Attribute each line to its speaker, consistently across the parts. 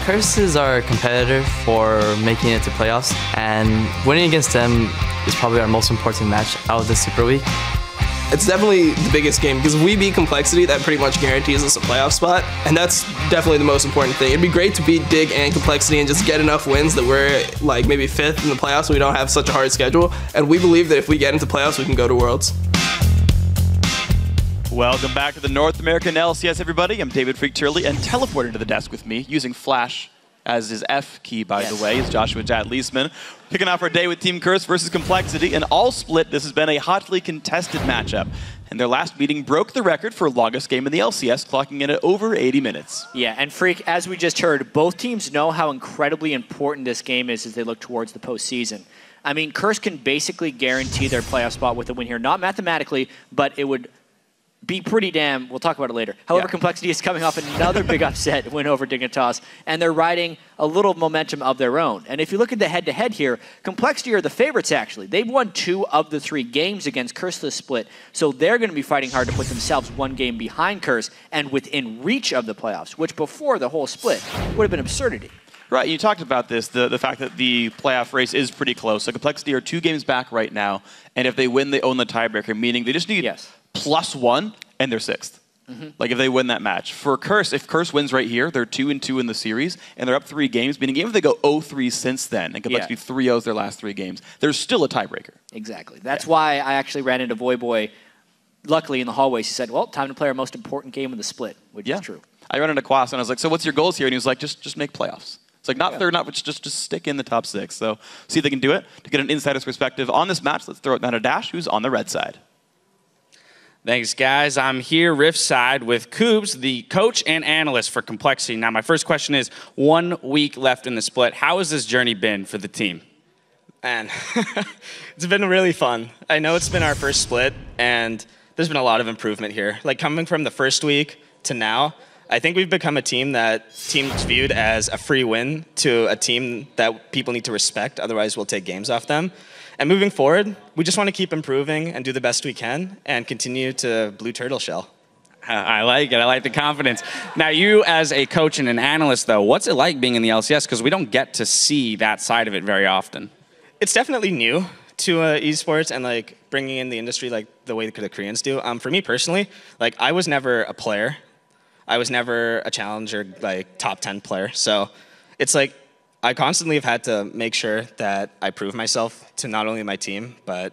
Speaker 1: Curses are a competitor for making it to playoffs, and winning against them is probably our most important match out of the Super Week.
Speaker 2: It's definitely the biggest game because if we beat Complexity, that pretty much guarantees us a playoff spot, and that's definitely the most important thing. It'd be great to beat Dig and Complexity and just get enough wins that we're like maybe 5th in the playoffs so we don't have such a hard schedule, and we believe that if we get into playoffs, we can go to Worlds.
Speaker 3: Welcome back to the North American LCS, everybody. I'm David FLICKR, and teleporting to the desk with me, using Flash as his F key, by the way, is Joedat Leisman. Kicking off our day with Team Curse versus Complexity. And all split, this has been a hotly contested matchup. And their last meeting broke the record for longest game in the LCS, clocking in at over 80 minutes.
Speaker 4: Yeah, and Freak, as we just heard, both teams know how incredibly important this game is as they look towards the postseason. I mean, Curse can basically guarantee their playoff spot with a win here. Not mathematically, but it would be pretty damn, we'll talk about it later. However, Complexity is coming off another big upset win over Dignitas, and they're riding a little momentum of their own. And if you look at the head-to-head here, Complexity are the favorites, actually. They've won 2 of the 3 games against Curse this split, so they're going to be fighting hard to put themselves 1 game behind Curse and within reach of the playoffs, which before the whole split would have been absurdity.
Speaker 3: Right, you talked about this, the fact that the playoff race is pretty close. So Complexity are 2 games back right now, and if they win, they own the tiebreaker, meaning they just need +1, and they're 6th. Like if they win that match. For Curse, if Curse wins right here, they're 2-2 in the series, and they're up 3 games, meaning even if they go 0-3 since then, and Complexity 3-0s their last 3 games, there's still a tiebreaker.
Speaker 4: Exactly. That's why I actually ran into Voyboy, luckily in the hallways. He said, well, time to play our most important game of the split, which is true.
Speaker 3: I ran into Quas, and I was like, so what's your goals here? And he was like, just make playoffs. It's like, not third, not just stick in the top 6. So see if they can do it. To get an insider's perspective on this match, let's throw it down to Dash, who's on the red side.
Speaker 5: Thanks, guys. I'm here Rift side with Koobs, the coach and analyst for Complexity. Now, my first question is, 1 week left in the split. How has this journey been for the team?
Speaker 6: Man, it's been really fun. I know it's been our first split, and there's been a lot of improvement here. Like, coming from the first week to now, I think we've become a team that teams viewed as a free win to a team that people need to respect, otherwise we'll take games off them. And moving forward, we just want to keep improving and do the best we can and continue to blue turtle shell.
Speaker 5: I like it. I like the confidence. Now, you as a coach and an analyst, though, what's it like being in the LCS? Because we don't get to see that side of it very often.
Speaker 6: It's definitely new to esports and like bringing in the industry like the way the Koreans do. For me personally, like I was never a player. I was never a challenger, like top 10 player. So it's like I constantly have had to make sure that I prove myself to not only my team, but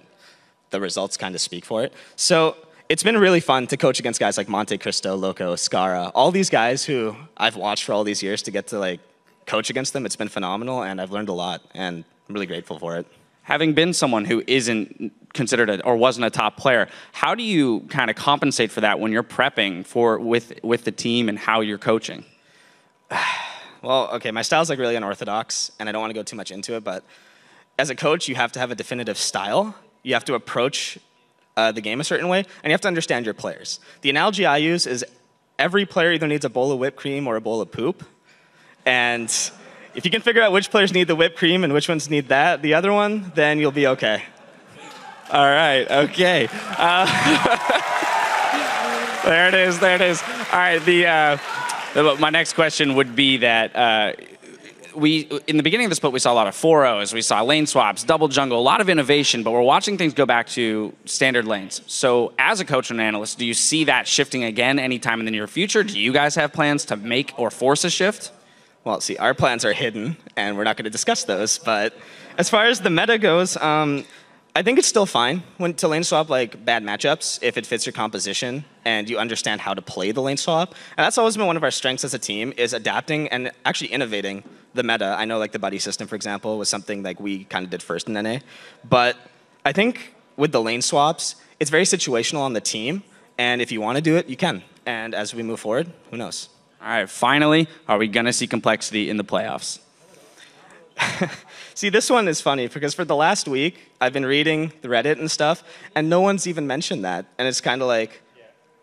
Speaker 6: the results kind of speak for it. So it's been really fun to coach against guys like Monte Cristo, Loco, Scara, all these guys who I've watched for all these years to get to like coach against them. It's been phenomenal, and I've learned a lot, and I'm really grateful for it.
Speaker 5: Having been someone who isn't considered or wasn't a top player, how do you kind of compensate for that when you're prepping for with the team and how you're coaching?
Speaker 6: Well, okay, my style's like really unorthodox, and I don't want to go too much into it, but as a coach, you have to have a definitive style. You have to approach the game a certain way, and you have to understand your players. The analogy I use is every player either needs a bowl of whipped cream or a bowl of poop, and if you can figure out which players need the whipped cream and which ones need the other one, then you'll be okay.
Speaker 5: All right, okay. There it is, there it is. All right, my next question would be that in the beginning of the split, we saw a lot of 4-0s, we saw lane swaps, double jungle, a lot of innovation, but we're watching things go back to standard lanes. So as a coach and analyst, do you see that shifting again anytime in the near future? Do you guys have plans to make or force a shift?
Speaker 6: Well, see, our plans are hidden, and we're not going to discuss those, but as far as the meta goes, I think it's still fine to lane swap like bad matchups if it fits your composition and you understand how to play the lane swap. And that's always been one of our strengths as a team, is adapting and actually innovating the meta. I know like the buddy system, for example, was something like we kind of did first in NA. But I think with the lane swaps, it's very situational on the team. And if you want to do it, you can. And as we move forward, who knows?
Speaker 5: All right, finally, are we going to see Complexity in the playoffs?
Speaker 6: See, this one is funny because for the last week, I've been reading the Reddit and stuff, and no one's even mentioned that. And it's kind of like,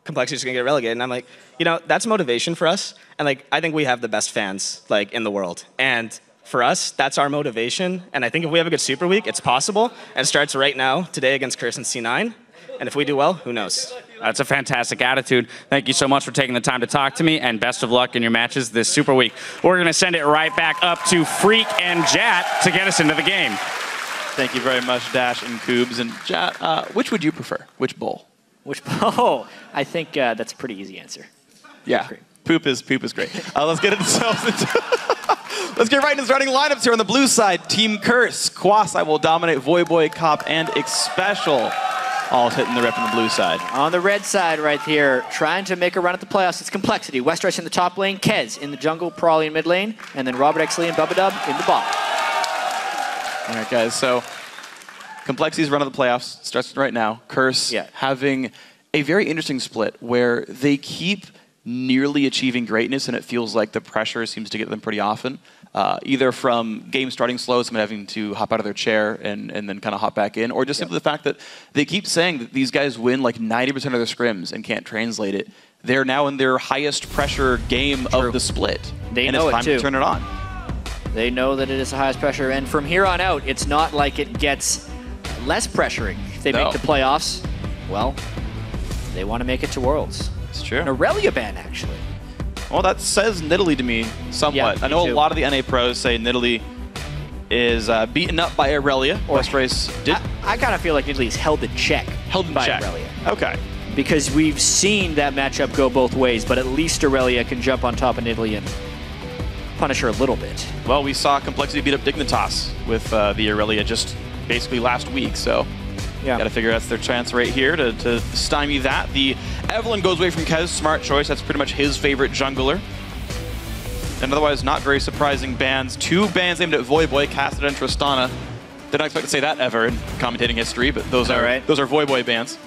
Speaker 6: Complexity's going to get relegated. And I'm like, you know, that's motivation for us. And like, I think we have the best fans like in the world. And for us, that's our motivation. And I think if we have a good Super Week, it's possible. And it starts right now, today against Curse and C9. And if we do well, who knows?
Speaker 5: That's a fantastic attitude. Thank you so much for taking the time to talk to me, and best of luck in your matches this Super Week. We're going to send it right back up to Freak and Jat to get us into the game.
Speaker 3: Thank you very much, Dash and Koobs. And Jat, which would you prefer? Which bowl?
Speaker 4: Which bowl? I think that's a pretty easy answer.
Speaker 3: Yeah, poop is great. Let's get let's get right into starting lineups here on the blue side. Team Curse, Quas, IWillDominate, Voyboy, Cop, and Xpecial. All hitting the rep on the blue side.
Speaker 4: On the red side right here, trying to make a run at the playoffs, it's Complexity. Westrice in the top lane, Kez in the jungle, Prawley in mid lane, and then ROBERTxLEE and Bubbadub in the bottom.
Speaker 3: All right, guys, so Complexity's run of the playoffs starts right now. Curse having a very interesting split where they keep nearly achieving greatness, and it feels like the pressure seems to get them pretty often. Either from game starting slow, someone having to hop out of their chair and then kind of hop back in, or just simply the fact that they keep saying that these guys win like 90% of their scrims and can't translate it. They're now in their highest pressure game of the split.
Speaker 4: They
Speaker 3: and
Speaker 4: know
Speaker 3: it's time
Speaker 4: it too.
Speaker 3: to turn it on.
Speaker 4: They know that it is the highest pressure, and from here on out, it's not like it gets less pressuring. If they make the playoffs, well, they want to make it to Worlds.
Speaker 3: It's true.
Speaker 4: An Aurelia ban, actually.
Speaker 3: Well, that says Nidalee to me somewhat.
Speaker 4: Yeah,
Speaker 3: I know
Speaker 4: me too.
Speaker 3: a lot of the NA pros say Nidalee is beaten up by Aurelia. Westrice did.
Speaker 4: I kind of feel like Nidalee's held in check.
Speaker 3: Held in
Speaker 4: by
Speaker 3: check.
Speaker 4: Aurelia.
Speaker 3: Okay.
Speaker 4: Because we've seen that matchup go both ways, but at least Aurelia can jump on top of Nidalee and punish her a little bit.
Speaker 3: Well, we saw Complexity beat up Dignitas with the Aurelia just basically last week, so got to figure that's their chance right here to stymie that. The Evelyn goes away from Kez, smart choice. That's pretty much his favorite jungler. And otherwise, not very surprising bans. 2 bans aimed at Voyboy, Casted and Tristana. Didn't expect to say that ever in commentating history, but those are Voyboy bans.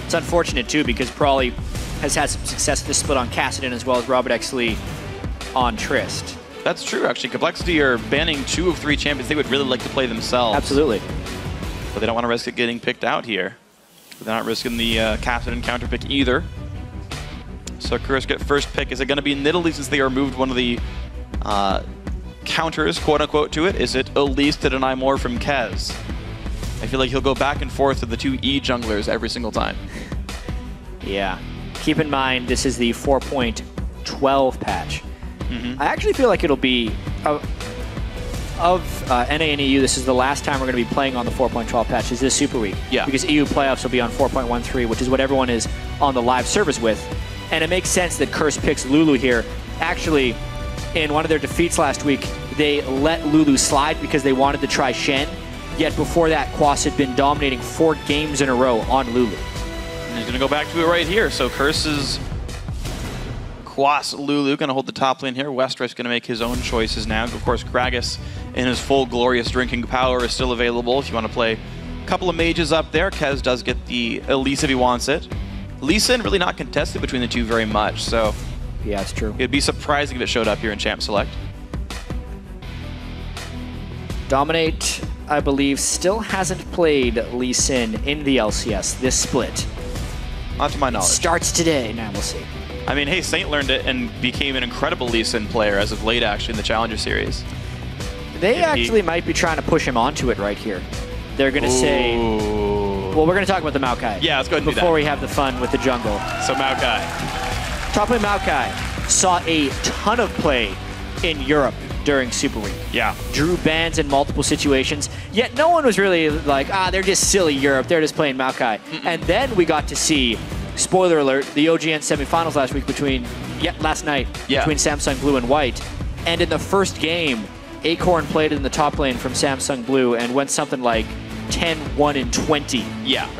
Speaker 4: It's unfortunate too because Prawley has had some success this split on Cassidon as well as ROBERTxLEE on Trist.
Speaker 3: That's true, actually. Complexity are banning 2 of 3 champions they would really like to play themselves.
Speaker 4: Absolutely.
Speaker 3: But they don't want to risk it getting picked out here. They're not risking the Cassidon counter pick either. So Curse get first pick. Is it going to be Nidalee since they removed one of the counters, quote-unquote, to it? Is it Elise to deny more from Kez? I feel like he'll go back and forth with the 2 E junglers every single time.
Speaker 4: Yeah. Keep in mind, this is the 4.12 patch. I actually feel like it'll be, of NA and EU, this is the last time we're going to be playing on the 4.12 patch, is this Super Week.
Speaker 3: Yeah.
Speaker 4: Because EU playoffs will be on 4.13, which is what everyone is on the live servers with. And it makes sense that Curse picks Lulu here. Actually, in one of their defeats last week, they let Lulu slide because they wanted to try Shen. Yet before that, Quas had been dominating 4 games in a row on Lulu.
Speaker 3: And he's going to go back to it right here. So Curse's Quas Lulu going to hold the top lane here. Westrice going to make his own choices now. Of course, Kragus in his full glorious drinking power is still available if you want to play a couple of mages up there. Kez does get the Elise if he wants it. Lee Sin really not contested between the 2 very much, so
Speaker 4: yeah, it's true.
Speaker 3: It'd be surprising if it showed up here in Champ Select.
Speaker 4: Dominate, I believe, still hasn't played Lee Sin in the LCS this split.
Speaker 3: Not to my knowledge.
Speaker 4: Starts today. Now we'll see.
Speaker 3: I mean, hey, Saint learned it and became an incredible Lee Sin player as of late, actually, in the Challenger Series.
Speaker 4: They actually might be trying to push him onto it right here. They're going to say... Well, we're going to talk about the Maokai.
Speaker 3: Yeah, let's go ahead and do that.
Speaker 4: Before we have the fun with the jungle.
Speaker 3: So Maokai.
Speaker 4: Top lane Maokai saw a ton of play in Europe during Super Week.
Speaker 3: Yeah.
Speaker 4: Drew bans in multiple situations, yet no one was really like, they're just silly Europe, they're just playing Maokai. And then we got to see, spoiler alert, the OGN semifinals last week last night between Samsung Blue and White. And in the first game, Acorn played in the top lane from Samsung Blue and went something like 10, 1, and 20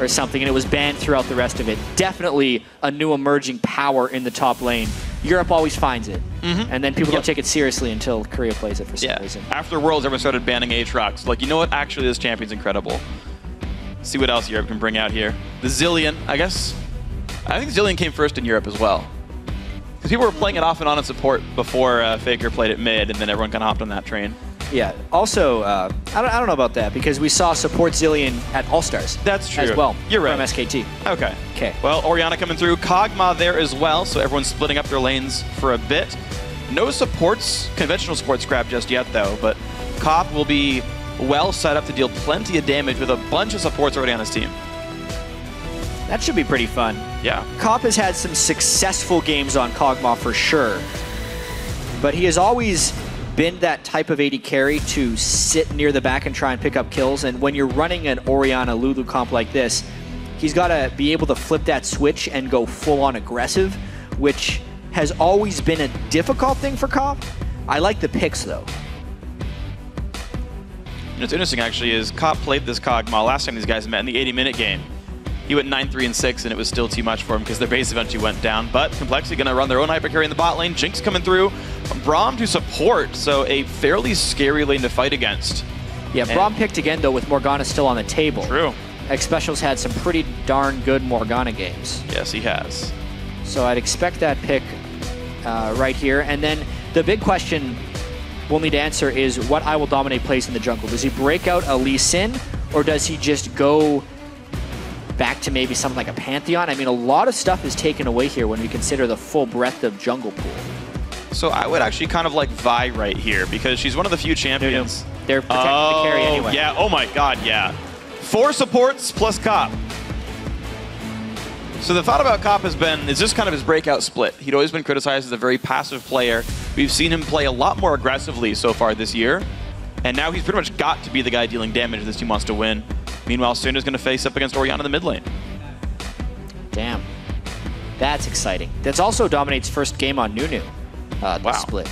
Speaker 4: or something, and it was banned throughout the rest of it. Definitely a new emerging power in the top lane. Europe always finds it, and then people don't take it seriously until Korea plays it for some reason.
Speaker 3: After Worlds, everyone started banning Aatrox. Like, you know what? Actually, this champion's incredible. See what else Europe can bring out here. The Zilean, I guess. I think Zilean came first in Europe as well. Because people were playing it off and on in support before FLICKR played it mid, and then everyone kind of hopped on that train.
Speaker 4: Yeah. Also, I don't know about that because we saw support Zilean at All-Stars.
Speaker 3: That's true.
Speaker 4: As well.
Speaker 3: You're right.
Speaker 4: From SKT.
Speaker 3: Okay.
Speaker 4: Okay.
Speaker 3: Well, Orianna coming through. Kog'Maw there as well, so everyone's splitting up their lanes for a bit. No supports, conventional support scrap just yet, though, but Cop will be well set up to deal plenty of damage with a bunch of supports already on his team.
Speaker 4: That should be pretty fun.
Speaker 3: Yeah.
Speaker 4: Cop has had some successful games on Kog'Maw for sure, but he has always been that type of AD carry to sit near the back and try and pick up kills, and when you're running an Orianna Lulu comp like this, he's got to be able to flip that switch and go full-on aggressive, which has always been a difficult thing for Cop. I like the picks, though.
Speaker 3: What's interesting, actually, is Cop played this Kog'Maw last time these guys met in the 80-minute game. He went 9-3-6, and it was still too much for him because their base eventually went down. But Complexity going to run their own hyper carry in the bot lane. Jinx coming through. Braum to support, so a fairly scary lane to fight against.
Speaker 4: Yeah, Braum picked again, though, with Morgana still on the table.
Speaker 3: True.
Speaker 4: Xpecial's had some pretty darn good Morgana games.
Speaker 3: Yes, he has.
Speaker 4: So I'd expect that pick right here. And then the big question we'll need to answer is what IWillDominate plays in the jungle. Does he break out a Lee Sin, or does he just go back to maybe something like a Pantheon? I mean, a lot of stuff is taken away here when we consider the full breadth of jungle pool.
Speaker 3: So I would actually kind of like Vi right here because she's one of the few champions.
Speaker 4: They're protecting the carry anyway.
Speaker 3: Yeah, oh my god, yeah. 4 supports plus Cop. So the thought about Cop has been, is this kind of his breakout split? He'd always been criticized as a very passive player. We've seen him play a lot more aggressively so far this year. And now he's pretty much got to be the guy dealing damage if this team wants to win. Meanwhile, Sunda's going to face up against Orianna in the mid lane.
Speaker 4: Damn. That's exciting. That's also Dominate's first game on Nunu, the split.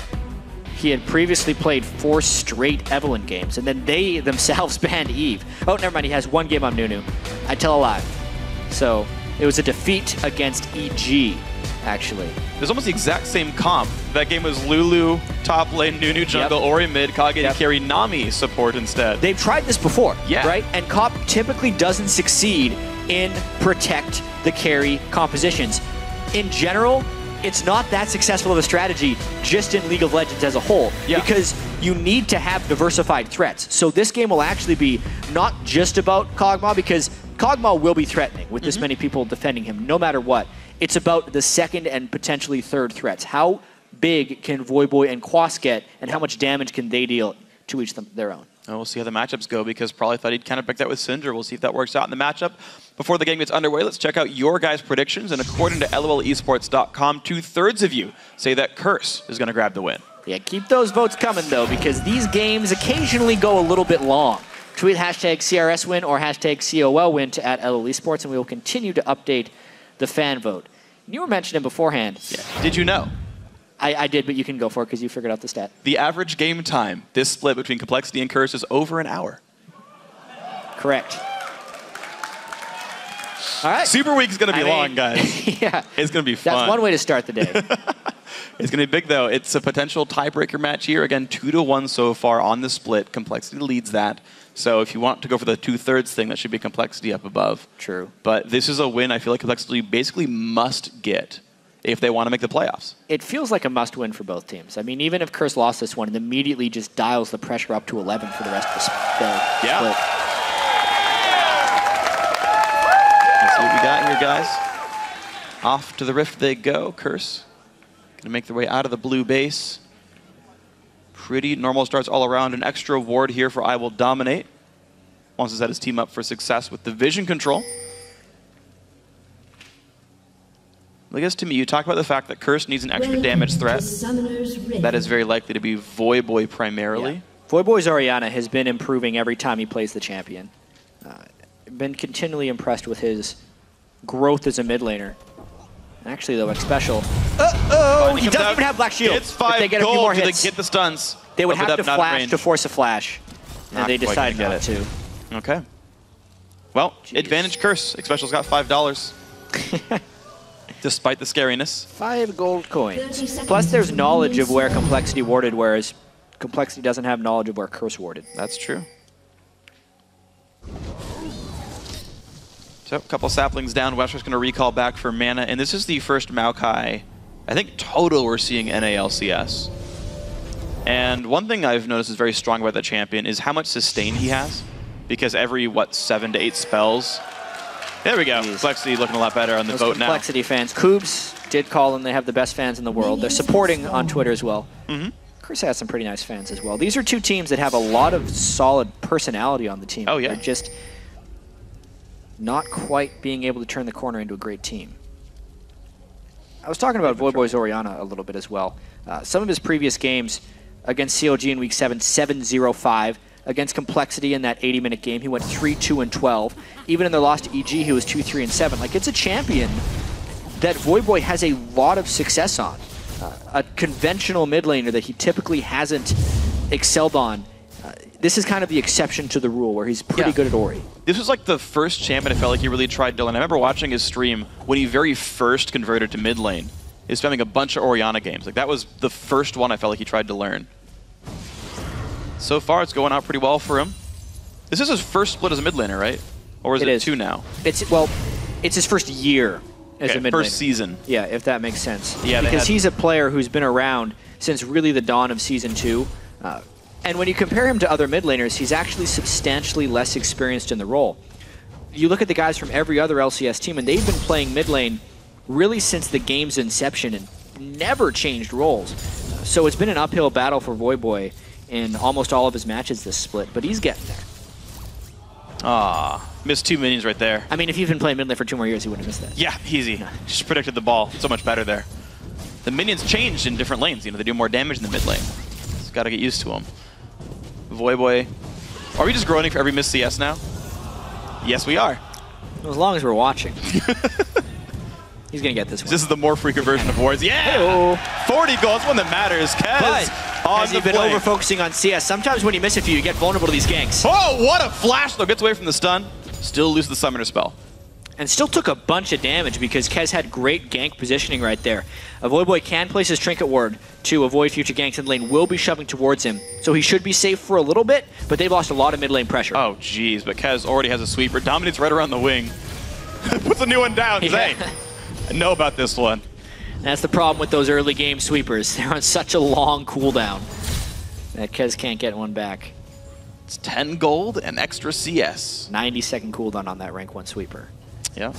Speaker 4: He had previously played 4 straight Evelynn games, and then they themselves banned Eve. Oh, never mind, he has 1 game on Nunu. I tell a lie. So, it was a defeat against EG, actually.
Speaker 3: There's almost the exact same comp. That game was Lulu, top lane, Nunu jungle, Ori mid, Kage carry, Nami support instead.
Speaker 4: They've tried this before,
Speaker 3: yeah,
Speaker 4: right? And Cop typically doesn't succeed in protect the carry compositions. In general, it's not that successful of a strategy just in League of Legends as a whole, because you need to have diversified threats. So this game will actually be not just about Kog'Maw, because Kog'Maw will be threatening with this many people defending him, no matter what. It's about the second and potentially third threats. How big can Voyboy and Quas get, and how much damage can they deal to each their own?
Speaker 3: We'll see how the matchups go, because probably thought he'd kind of pick that with Syndra. We'll see if that works out in the matchup. Before the game gets underway, let's check out your guys' predictions. And according to LOLesports.com, 2/3 of you say that Curse is going to grab the win.
Speaker 4: Yeah, keep those votes coming, though, because these games occasionally go a little bit long. Tweet hashtag CRS win or hashtag COL win to @LOLesports, and we will continue to update the fan vote. You were mentioning beforehand.
Speaker 3: Yeah. Did you know?
Speaker 4: I did, but you can go for it because you figured out the stat.
Speaker 3: The average game time, this split between Complexity and Curse, is over an hour.
Speaker 4: Correct. All right.
Speaker 3: Super Week's going to be long, guys.
Speaker 4: Yeah.
Speaker 3: It's going to be fun.
Speaker 4: That's one way to start the day.
Speaker 3: It's going to be big, though. It's a potential tiebreaker match here. Again, 2-1 so far on the split. Complexity leads that. So if you want to go for the 2/3 thing, that should be Complexity up above.
Speaker 4: True.
Speaker 3: But this is a win I feel like Complexity basically must get if they want to make the playoffs.
Speaker 4: It feels like a must-win for both teams. I mean, even if Curse lost this one, it immediately just dials the pressure up to 11 for the rest of the split.
Speaker 3: Let's see what we got here, guys. Off to the Rift they go. Curse going to make their way out of the blue base. Pretty normal starts all around. An extra ward here for IWillDominate. Wants to set his team up for success with the vision control. I guess to me, you talk about the fact that Curse needs an extra damage threat. That is very likely to be Voyboy primarily.
Speaker 4: Yeah. Voyboy's Orianna has been improving every time he plays the champion. Been continually impressed with his growth as a mid laner. Actually, though, Xpecial. He doesn't even have Black Shield.
Speaker 3: It's 5
Speaker 4: they get a few more hits,
Speaker 3: get the stuns.
Speaker 4: they would have to flash to force a flash. And they decided not to.
Speaker 3: Okay. Well, advantage Curse. Xpecial's got $5. Despite the scariness.
Speaker 4: 5 gold coins. Plus, there's knowledge of where Complexity warded, whereas Complexity doesn't have knowledge of where Curse warded.
Speaker 3: That's true. So, a couple saplings down. Westrice going to recall back for mana. And this is the first Maokai, I think, total we're seeing NA LCS. And one thing I've noticed is very strong about the champion is how much sustain he has. Because every, 7 to 8 spells. There we go. Complexity looking a lot better on the vote now.
Speaker 4: Complexity fans. Koobs did call them. They have the best fans in the world. They're supporting on Twitter as well. Chris has some pretty nice fans as well. These are two teams that have a lot of solid personality on the team.
Speaker 3: Oh, yeah.
Speaker 4: They're just not quite being able to turn the corner into a great team. I was talking about Voyboy's Orianna a little bit as well. Some of his previous games against COG in Week 7, 7-0-5. Against Complexity in that 80-minute game, he went 3-2-12. Even in their loss to EG, he was 2-3-7. Like, it's a champion that Voyboy has a lot of success on. A conventional mid laner that he typically hasn't excelled on. This is kind of the exception to the rule, where he's pretty good at Ori.
Speaker 3: This was like the first champion I felt like he really tried to learn. I remember watching his stream when he very first converted to mid lane. He was spamming a bunch of Orianna games. Like, that was the first one I felt like he tried to learn. So far, it's going out pretty well for him. This is his first split as a mid laner, right? Or is it 2 now?
Speaker 4: Well, it's his first year as a mid laner.
Speaker 3: First season.
Speaker 4: Yeah, if that makes sense.
Speaker 3: Yeah,
Speaker 4: because he's a player who's been around since really the dawn of Season 2. And when you compare him to other mid laners, he's actually substantially less experienced in the role. You look at the guys from every other LCS team, and they've been playing mid lane really since the game's inception and never changed roles. So it's been an uphill battle for Voyboy in almost all of his matches this split, but he's getting there.
Speaker 3: Missed 2 minions right there.
Speaker 4: I mean, if he'd been playing mid lane for 2 more years, he wouldn't have missed that.
Speaker 3: Yeah, easy. Just predicted the ball so much better there. The minions changed in different lanes. You know, they do more damage in the mid lane. Just got to get used to them. Voyboy. Are we just groaning for every missed CS now? Yes, we are.
Speaker 4: As long as we're watching. He's going to get this one.
Speaker 3: This is the more freaker version of Wars. Yeah! 40 goals, one that matters. Kez
Speaker 4: has he been over-focusing on CS? Sometimes when you miss a few, you get vulnerable to these ganks.
Speaker 3: Oh, what a flash, though. Gets away from the stun. Still loses the summoner spell.
Speaker 4: And still took a bunch of damage because Kez had great gank positioning right there. Voyboy can place his Trinket Ward to avoid future ganks, and the lane will be shoving towards him. So he should be safe for a little bit, but they've lost a lot of mid lane pressure.
Speaker 3: Oh, jeez, but Kez already has a sweeper. Dominates right around the wing. Puts a new one down.
Speaker 4: Yeah.
Speaker 3: Hey, I know about this one.
Speaker 4: That's the problem with those early game sweepers. They're on such a long cooldown that Kez can't get one back.
Speaker 3: It's 10 gold and extra CS.
Speaker 4: 90-second cooldown on that rank 1 sweeper.
Speaker 3: Yeah.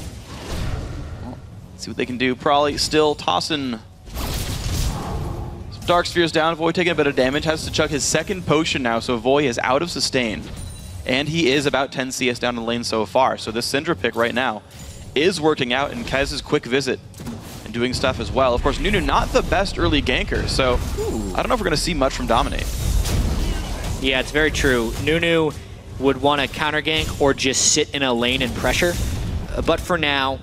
Speaker 3: Well, let's see what they can do. Probably still tossing some Dark Spheres down. Voy taking a bit of damage. Has to chug his second potion now, so Voy is out of sustain. And he is about 10 CS down in the lane so far. So this Syndra pick right now is working out, and Kez's quick visit and doing stuff as well. Of course, Nunu not the best early ganker, so I don't know if we're going to see much from Dominate.
Speaker 4: Yeah, it's very true. Nunu would want to counter gank or just sit in a lane and pressure. But for now,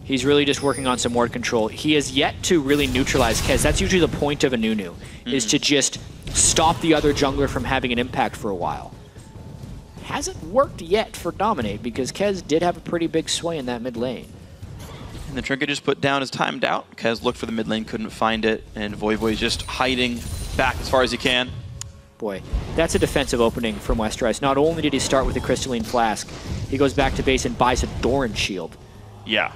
Speaker 4: he's really just working on some ward control. He has yet to really neutralize Kez. That's usually the point of a Nunu, is to just stop the other jungler from having an impact for a while. Hasn't worked yet for Dominate because Kez did have a pretty big sway in that mid lane.
Speaker 3: And the Trinket just put down is timed out. Kez looked for the mid lane, couldn't find it, and Voyboy's just hiding back as far as he can.
Speaker 4: Boy, that's a defensive opening from Westrice. Not only did he start with a Crystalline Flask, he goes back to base and buys a Doran Shield.
Speaker 3: Yeah.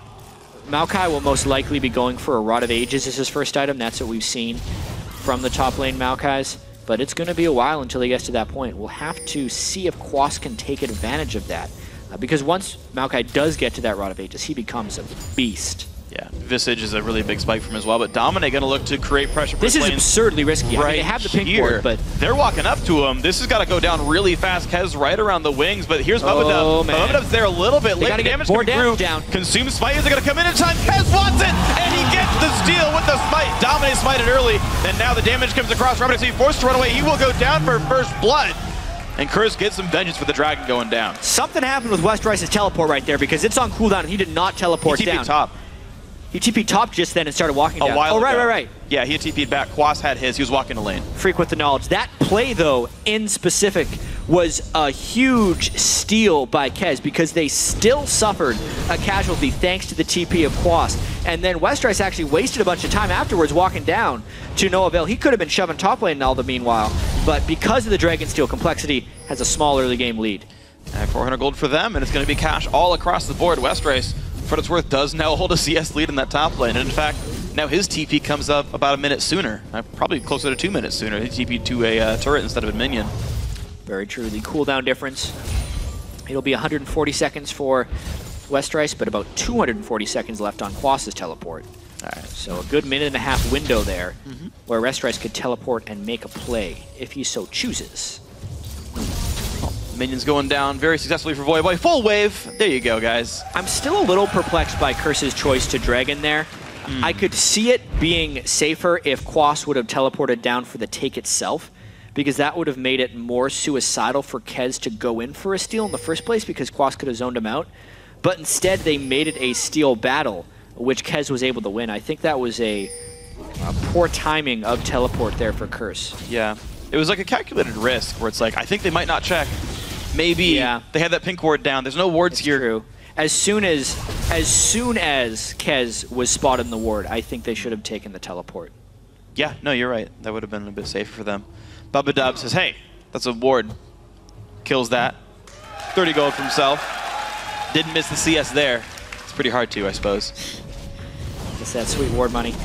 Speaker 4: Maokai will most likely be going for a Rod of Ages as his first item. That's what we've seen from the top lane Maokais. But it's going to be a while until he gets to that point. We'll have to see if Quas can take advantage of that. Because once Maokai does get to that Rod of Ages, he becomes a beast.
Speaker 3: Yeah, Visage is a really big spike from him as well, but Dominate going to look to create pressure.
Speaker 4: This is absurdly risky.
Speaker 3: Right,
Speaker 4: I mean, they have the pink board, but
Speaker 3: they're walking up to him. This has got to go down really fast. Kez right around the wings, but here's Bubbadub. Bubbadub's there a little bit late. Damage coming through. Consume Smite. Is it going to come in time? Kez wants it, and he gets the steal with the Smite. Dominate smited early, and now the damage comes across. Robertx forced to run away. He will go down for first blood. And Curse gets some vengeance for the dragon going down.
Speaker 4: Something happened with Westrice's teleport right there because it's on cooldown and he did not teleport
Speaker 3: he
Speaker 4: down.
Speaker 3: Top.
Speaker 4: He TP'd top just then and started walking down.
Speaker 3: A while ago.
Speaker 4: Right.
Speaker 3: Yeah, he had TP'd back. Quas had his. He was walking the lane.
Speaker 4: Freak with the knowledge. That play, though, in specific, was a huge steal by Kez because they still suffered a casualty thanks to the TP of Quas. And then Westrice actually wasted a bunch of time afterwards walking down to no avail. He could have been shoving top lane in all the meanwhile, but because of the Dragon Steel, Complexity has a small early game lead.
Speaker 3: And 400 gold for them, and it's going to be cash all across the board. Westrice, for what it's worth, does now hold a CS lead in that top lane. And in fact, now his TP comes up about a minute sooner. Probably closer to 2 minutes sooner. He TP'd to a turret instead of a minion.
Speaker 4: Very true. The cooldown difference. It'll be 140 seconds for Westrice, but about 240 seconds left on Quas's teleport.
Speaker 3: All right.
Speaker 4: So a good minute and a half window there where Westrice could teleport and make a play if he so chooses.
Speaker 3: Minions going down very successfully for Voyboy. Full wave. There you go, guys.
Speaker 4: I'm still a little perplexed by Curse's choice to Dragon there. I could see it being safer if Quas would have teleported down for the take itself, because that would have made it more suicidal for Kez to go in for a steal in the first place, because Quas could have zoned him out. But instead, they made it a steal battle, which Kez was able to win. I think that was a poor timing of teleport there for Curse.
Speaker 3: Yeah. It was like a calculated risk where it's like, I think they might not check. Maybe they had that pink ward down. There's no wards here.
Speaker 4: True. As soon as Kez was spotted in the ward, I think they should have taken the teleport.
Speaker 3: Yeah, no, you're right. That would have been a bit safer for them. Bubbadub says, hey, that's a ward. Kills that. 30 gold for himself. Didn't miss the CS there. It's pretty hard to, I suppose.
Speaker 4: Just that sweet ward money.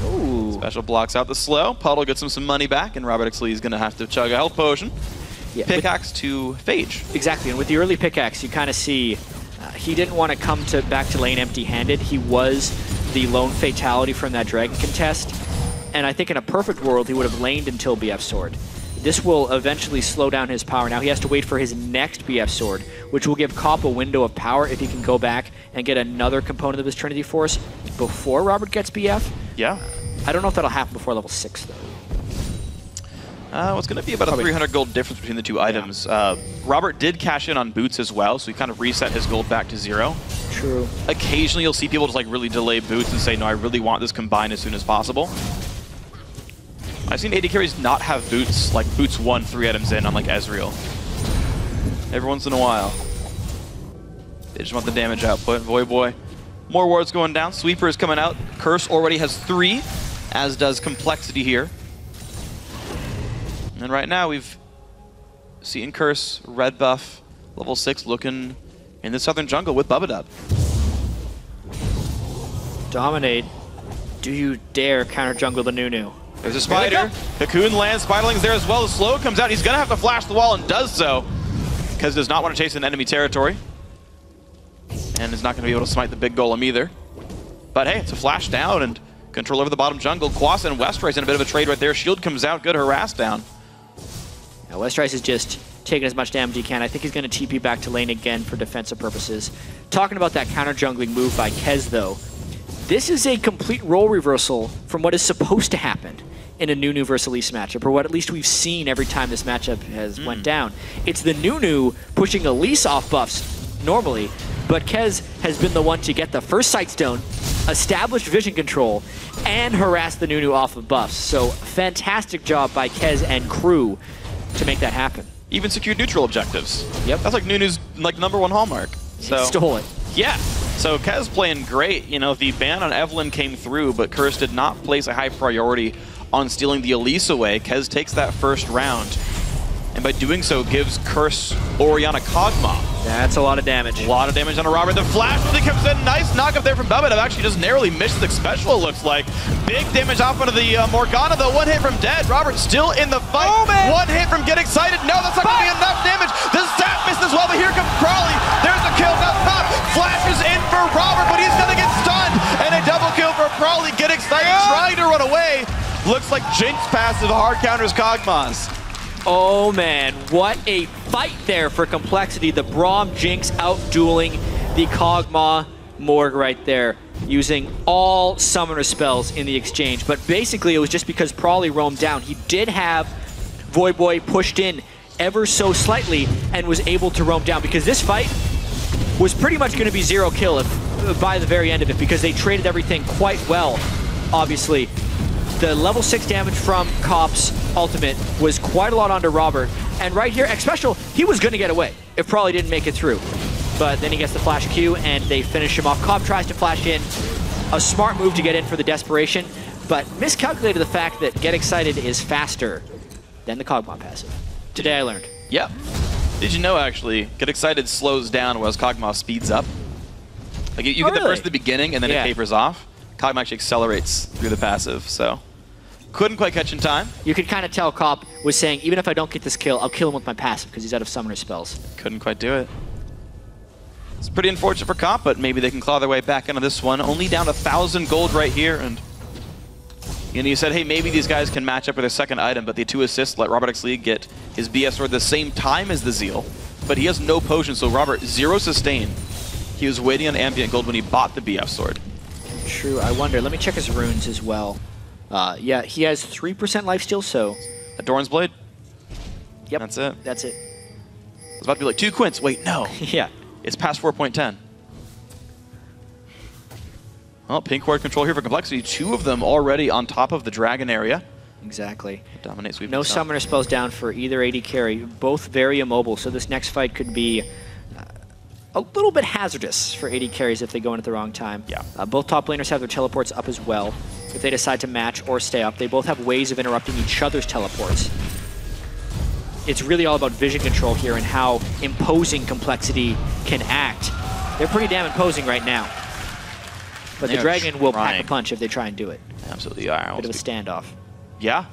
Speaker 4: Ooh.
Speaker 3: Special blocks out the slow. Puddle gets him some money back, and ROBERTxLEE is going to have to chug a health potion. Yeah, pickaxe to Phage.
Speaker 4: Exactly, and with the early pickaxe, you kind of see he didn't want to come back to lane empty-handed. He was the lone fatality from that Dragon contest, and I think in a perfect world, he would have laned until BF Sword. This will eventually slow down his power. Now he has to wait for his next BF Sword, which will give Cop a window of power if he can go back and get another component of his Trinity Force before Robert gets BF.
Speaker 3: Yeah.
Speaker 4: I don't know if that'll happen before level 6, though.
Speaker 3: It's going to be about a 300 gold difference between the two items. Robert did cash in on boots as well, so he kind of reset his gold back to 0.
Speaker 4: True.
Speaker 3: Occasionally you'll see people just like really delay boots and say, no, I really want this combined as soon as possible. I've seen AD carries not have boots, like boots 1, 3 items in on like Ezreal. Every once in a while. They just want the damage output. Voyboy. More wards going down. Sweeper is coming out. Curse already has 3, as does Complexity here. And right now we've seen Curse, red buff, level 6 looking in the southern jungle with Bubbadub.
Speaker 4: Dominate. Do you dare counter jungle the Nunu?
Speaker 3: There's a spider. Cocoon lands. Spiderling's there as well. The slow comes out. He's going to have to flash the wall and does so because does not want to chase an enemy territory. And is not going to be able to smite the big golem either. But hey, it's a flash down and control over the bottom jungle. Quas and Westrice in a bit of a trade right there. Shield comes out. Good harass down.
Speaker 4: Now, Westrice is just taking as much damage he can. I think he's going to TP back to lane again for defensive purposes. Talking about that counter jungling move by Kez, though, this is a complete role reversal from what is supposed to happen in a Nunu versus Elise matchup, or what at least we've seen every time this matchup has went down. It's the Nunu pushing Elise off buffs normally, but Kez has been the one to get the first Sightstone, establish vision control, and harass the Nunu off of buffs. So fantastic job by Kez and crew to make that happen.
Speaker 3: Even secured neutral objectives.
Speaker 4: Yep.
Speaker 3: That's like Nunu's like #1 hallmark. So
Speaker 4: he stole it.
Speaker 3: Yeah. So Kez playing great. You know, the ban on Evelyn came through, but Curse did not place a high priority on stealing the Elise away. Kez takes that first round, and by doing so gives Curse Orianna Kog'Maw.
Speaker 4: That's a lot of damage.
Speaker 3: A lot of damage on a Robert. The flash really comes in. Nice knock up there from Bubbadub. Actually just narrowly missed the Xpecial, it looks like. Big damage off onto the Morgana, though. One hit from Dead. Robert still in the fight.
Speaker 4: Oh, man.
Speaker 3: One hit from Get Excited. No, that's not going to be enough damage. The Sap missed as well, but here comes Crawley. There's a kill. Now top flashes in for Robert, but he's going to get stunned. And a double kill for Crawley. Get Excited trying to run away. Looks like Jinx passive hard counters Kog'Maw's.
Speaker 4: Oh man, what a fight there for Complexity. The Braum Jinx out-dueling the Kog'Maw Morg right there, using all summoner spells in the exchange. But basically it was just because Prawley roamed down. He did have Voyboy pushed in ever so slightly and was able to roam down, because this fight was pretty much going to be 0 kill by the very end of it, because they traded everything quite well, obviously. The level 6 damage from Cop's ultimate was quite a lot onto Robert. And right here, Xpecial, he was going to get away if Prawley didn't make it through. But then he gets the flash Q and they finish him off. Cop tries to flash in. A smart move to get in for the desperation, but miscalculated the fact that Get Excited is faster than the Kog'Maw passive. Today I learned.
Speaker 3: Yeah. Did you know, actually, Get Excited slows down whereas Kog'Maw speeds up? Like you get the burst at the beginning and then it tapers off. Kog'Maw actually accelerates through the passive, so couldn't quite catch in time.
Speaker 4: You could kind of tell Cop was saying, even if I don't get this kill, I'll kill him with my passive because he's out of summoner spells.
Speaker 3: Couldn't quite do it. It's pretty unfortunate for Cop, but maybe they can claw their way back into this one. Only down 1,000 gold right here, and And he said, hey, maybe these guys can match up with their second item, but the 2 assists let ROBERTxLEE get his BS sword the same time as the Zeal, but he has no potion, so Robert, 0 sustain. He was waiting on ambient gold when he bought the BF sword.
Speaker 4: True, I wonder. Let me check his runes as well. Yeah, he has 3% lifesteal, so...
Speaker 3: A Doran's Blade?
Speaker 4: Yep.
Speaker 3: That's it.
Speaker 4: That's it.
Speaker 3: It's about to be like 2 quints. Wait, no.
Speaker 4: Yeah.
Speaker 3: It's past 4.10. Well, pink ward control here for Complexity. 2 of them already on top of the dragon area.
Speaker 4: Exactly.
Speaker 3: Dominate sweep.
Speaker 4: No summoner spells down for either AD carry. Both very immobile, so this next fight could be a little bit hazardous for AD carries if they go in at the wrong time.
Speaker 3: Yeah.
Speaker 4: Both top laners have their teleports up as well. If they decide to match or stay up, they both have ways of interrupting each other's teleports. It's really all about vision control here and how imposing Complexity can act. They're pretty damn imposing right now. But the dragon will pack a punch if they try and do it.
Speaker 3: Absolutely are.
Speaker 4: Bit of a standoff.
Speaker 3: Yeah.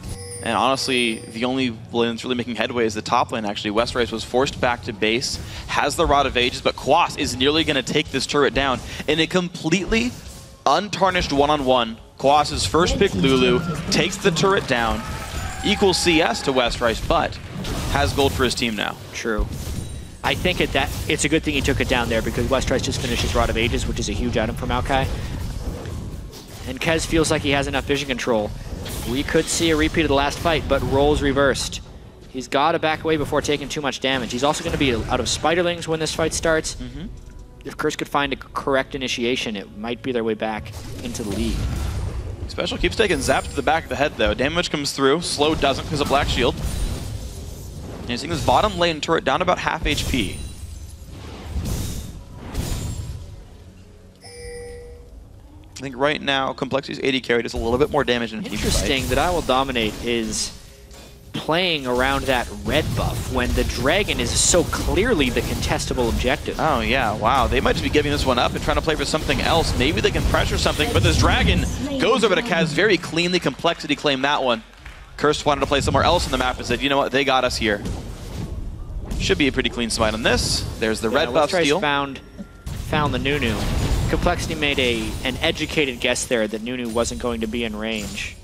Speaker 3: And honestly, the only lane that's really making headway is the top lane, actually. Westrice was forced back to base, has the Rod of Ages, but Quas is nearly going to take this turret down in a completely untarnished one-on-one. Quas' first pick, Lulu, takes the turret down, equals CS to Westrice, but has gold for his team now.
Speaker 4: True. I think it's a good thing he took it down there because Westrice just finished his Rod of Ages, which is a huge item for Maokai. And Kez feels like he has enough vision control. We could see a repeat of the last fight, but roles reversed. He's got to back away before taking too much damage. He's also going to be out of Spiderlings when this fight starts. If Curse could find a correct initiation, it might be their way back into the lead.
Speaker 3: Xpecial keeps taking zaps to the back of the head, though. Damage comes through. Slow doesn't because of Black Shield. And you're seeing this bottom lane turret down about half HP. I think right now, Complexity's 80 carry does a little bit more damage in a team fight.
Speaker 4: Interesting that IWillDominate is playing around that red buff when the dragon is so clearly the contestable objective.
Speaker 3: Oh yeah, wow. They might just be giving this one up and trying to play for something else. Maybe they can pressure something, but this dragon goes over to Kaz very cleanly. Complexity claimed that one. Curse wanted to play somewhere else in the map and said, you know what, they got us here. Should be a pretty clean smite on this. There's the red buff steal.
Speaker 4: Found the Nunu. Complexity made an educated guess there that Nunu wasn't going to be in range.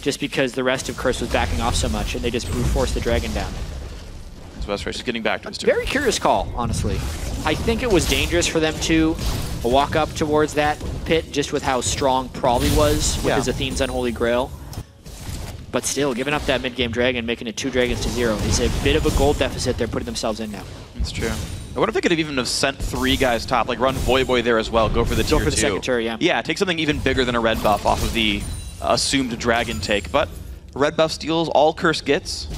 Speaker 4: Just because the rest of Curse was backing off so much, and they just brute forced the dragon down.
Speaker 3: So Westrice is getting back to his turn.
Speaker 4: Very curious call, honestly. I think it was dangerous for them to walk up towards that pit, just with how strong Probably was with his Athene's Unholy Grail. But still, giving up that mid-game dragon, making it 2 dragons to 0, is a bit of a gold deficit they're putting themselves in now.
Speaker 3: That's true. I wonder if they could have even sent 3 guys top, like run Voyboy there as well, go for the tier 2.
Speaker 4: Go for the second turret, yeah.
Speaker 3: Yeah, take something even bigger than a red buff off of the assumed dragon take. But red buff steals all Curse gets,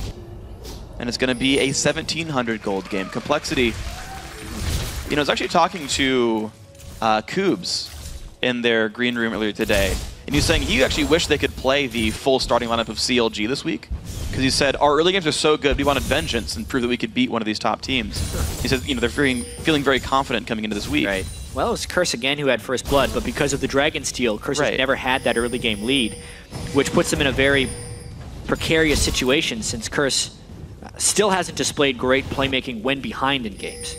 Speaker 3: and it's going to be a 1,700 gold game. Complexity, you know, I was actually talking to Koobs in their green room earlier today, and he's saying he actually wished they could play the full starting lineup of CLG this week. Because he said, our early games are so good, we wanted vengeance and prove that we could beat one of these top teams. He said, you know, they're feeling very confident coming into this week.
Speaker 4: Right. Well, it was Curse again who had first blood, but because of the dragon steal, Curse has never had that early game lead, which puts them in a very precarious situation since Curse still hasn't displayed great playmaking when behind in games.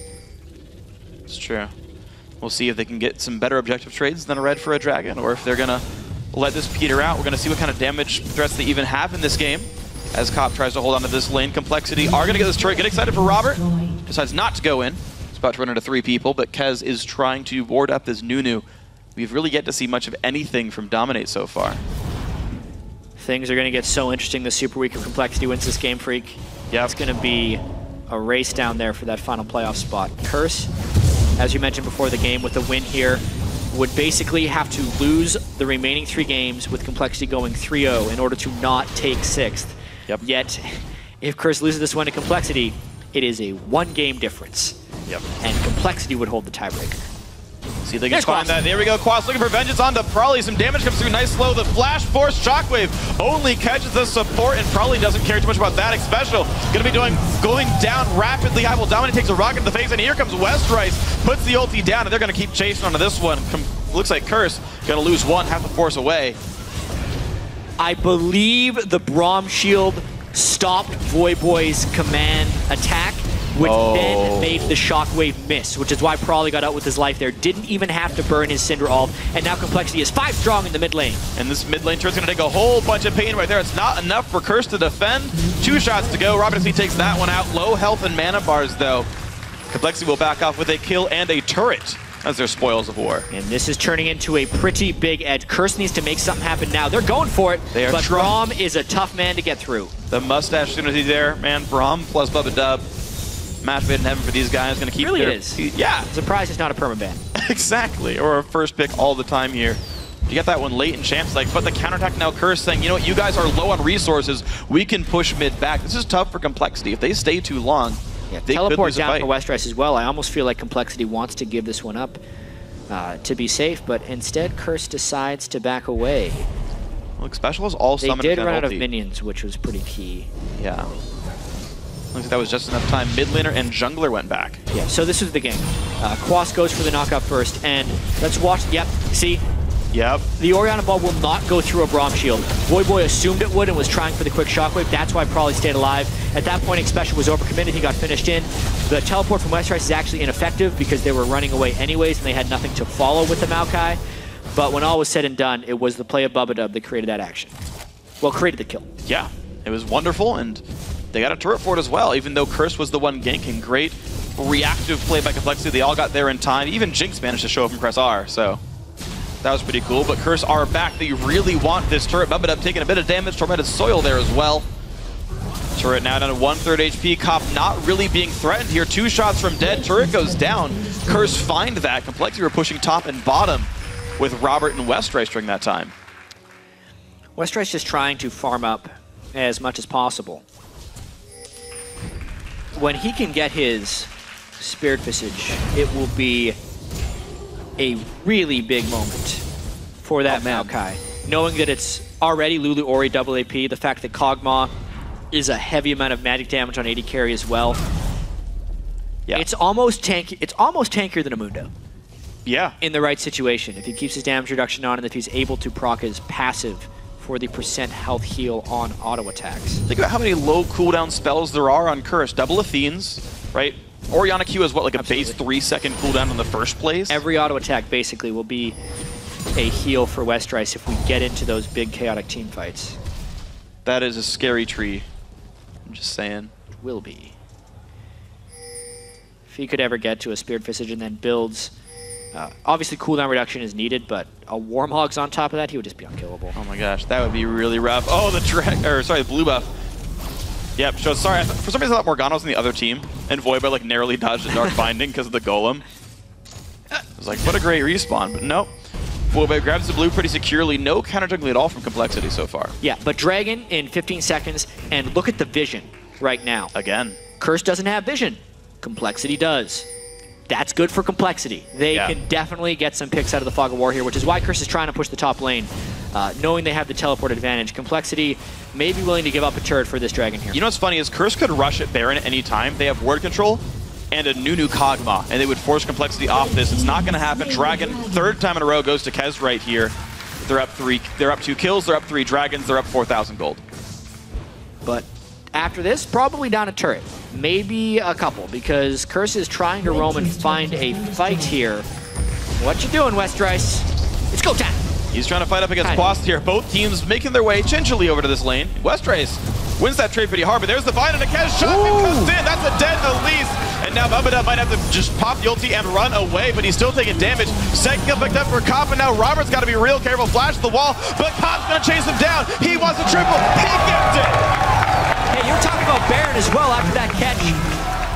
Speaker 3: It's true. We'll see if they can get some better objective trades than a red for a dragon, or if they're going to let this peter out. We're going to see what kind of damage threats they even have in this game. As Cop tries to hold on to this lane, Complexity are going to get this turret. Get excited for Robert. Decides not to go in. It's about to run into 3 people, but Kez is trying to ward up this Nunu. We've really yet to see much of anything from Dominate so far.
Speaker 4: Things are going to get so interesting this Super Week if Complexity wins this game, Freak.
Speaker 3: Yeah,
Speaker 4: it's going to be a race down there for that final playoff spot. Curse, as you mentioned before the game, with the win here, would basically have to lose the remaining 3 games with Complexity going 3-0 in order to not take 6th.
Speaker 3: Yep.
Speaker 4: Yet, if Curse loses this one to Complexity, it is a 1-game difference.
Speaker 3: Yep.
Speaker 4: And Complexity would hold the tiebreaker.
Speaker 3: See if they can find that. There we go. Quas looking for vengeance onto Probably. Some damage comes through. Nice slow. The Flash Force Shockwave only catches the support, and Probably doesn't care too much about that. Xpecial going to be going down rapidly. IWillDominate takes a rocket in the face, and here comes Westrice. Puts the ulti down, and they're going to keep chasing onto this one. Looks like Curse going to lose 1, half the force away.
Speaker 4: I believe the Braum Shield stopped Voyboy's command attack, which then made the Shockwave miss, which is why Prawley got out with his life there. Didn't even have to burn his Cinder Ult, and now Complexity is 5 strong in the mid lane.
Speaker 3: And this mid lane turret's going to take a whole bunch of pain right there. It's not enough for Curse to defend. 2 shots to go. ROBERTxLEE takes that one out. Low health and mana bars, though. Complexity will back off with a kill and a turret as their spoils of war.
Speaker 4: And this is turning into a pretty big edge. Curse needs to make something happen now. They're going for it, but Braum is a tough man to get through.
Speaker 3: The mustache synergy there, man. Braum plus Bubbadub. Match made in heaven for these guys. Going to keep
Speaker 4: it really is.
Speaker 3: Yeah.
Speaker 4: Surprised it's not a permaban.
Speaker 3: Exactly. Or a first pick all the time here. You get that one late in champs, like, but the counterattack now Curse saying, you know what, you guys are low on resources. We can push mid back. This is tough for Complexity. If they stay too long, they
Speaker 4: teleport down for Westrice as well. I almost feel like Complexity wants to give this one up to be safe, but instead Curse decides to back away.
Speaker 3: Well, Xpecial is all summoned.
Speaker 4: They did run out of minions, which was pretty key.
Speaker 3: Yeah. Looks like that was just enough time. Mid laner and jungler went back.
Speaker 4: Yeah, so this was the game. Quas goes for the knockout first, and let's watch. Yep, see?
Speaker 3: Yep.
Speaker 4: The Orianna ball will not go through a Braum shield. Voyboy assumed it would and was trying for the quick shockwave. That's why Prawley stayed alive. At that point, Xpecial was overcommitted. He got finished in. The teleport from Westrice is actually ineffective because they were running away anyways and they had nothing to follow with the Maokai. But when all was said and done, it was the play of Bubbadub that created that action. Well, created the kill.
Speaker 3: Yeah, it was wonderful, and they got a turret for it as well, even though Curse was the one ganking. Great reactive play by Complexity. They all got there in time. Even Jinx managed to show up from press R, so that was pretty cool. But Curse are back. They really want this turret. Bubbadub taking a bit of damage. Tormented Soil there as well. Turret now down to 1/3 HP. Cop not really being threatened here. 2 shots from dead. Turret goes down. Curse find that. Complexity were pushing top and bottom with Robert and Westrice during that time.
Speaker 4: Westrice just trying to farm up as much as possible. When he can get his Spirit Visage, it will be a really big moment for that Maokai. Knowing that it's already Lulu Ori double AP, the fact that Kog'Maw is a heavy amount of magic damage on 80 carry as well. Yeah. It's almost tankier than a Mundo.
Speaker 3: Yeah.
Speaker 4: In the right situation. If he keeps his damage reduction on and if he's able to proc his passive for the % health heal on auto attacks.
Speaker 3: Think about how many low cooldown spells there are on Curse. Double Athenes, right? Orianna Q is what, like a base 3-second cooldown in the first place?
Speaker 4: Every auto attack basically will be a heal for Westrice if we get into those big chaotic team fights.
Speaker 3: That is a scary tree. I'm just saying.
Speaker 4: It will be. If he could ever get to a Spirit Visage and then builds, obviously cooldown reduction is needed, but a Warmhogs on top of that, he would just be unkillable.
Speaker 3: Oh my gosh, that would be really rough. Oh, the blue buff. Yep, so sorry, for some reason I thought Morgana was on the other team, and Voyboy like narrowly dodged a Dark Binding because of the Golem. I was like, what a great respawn, but no. Voyboy grabs the blue pretty securely, no counter juggling at all from Complexity so far.
Speaker 4: Yeah, but Dragon in 15 seconds, and look at the vision right now.
Speaker 3: Again.
Speaker 4: Curse doesn't have vision, Complexity does. That's good for Complexity. They can definitely get some picks out of the Fog of War here, which is why Curse is trying to push the top lane. Knowing they have the teleport advantage, Complexity may be willing to give up a turret for this Dragon here.
Speaker 3: You know what's funny is Curse could rush at Baron at any time. They have ward control and a Nunu Kog'Maw, and they would force Complexity off this. It's not going to happen. Dragon, 3rd time in a row, goes to Kez right here. They're up 3. They're up 2 kills. They're up 3 dragons. They're up 4,000 gold.
Speaker 4: But after this, probably down a turret. Maybe a couple, because Curse is trying to roam and find a fight here. What you doing, Westrice? It's go time!
Speaker 3: He's trying to fight up against Quas here. Both teams making their way gingerly over to this lane. Westrice wins that trade pretty hard, but there's the bind and a Kez shotgun comes in. That's a dead Elise. And now Bubbadub might have to just pop the ulti and run away, but he's still taking damage. Second kill picked up for Cop, and now Robert's got to be real careful. Flash the wall, but Cop's going to chase him down. He wants a triple. He gets it.
Speaker 4: Hey, you're talking about Baron as well after that catch.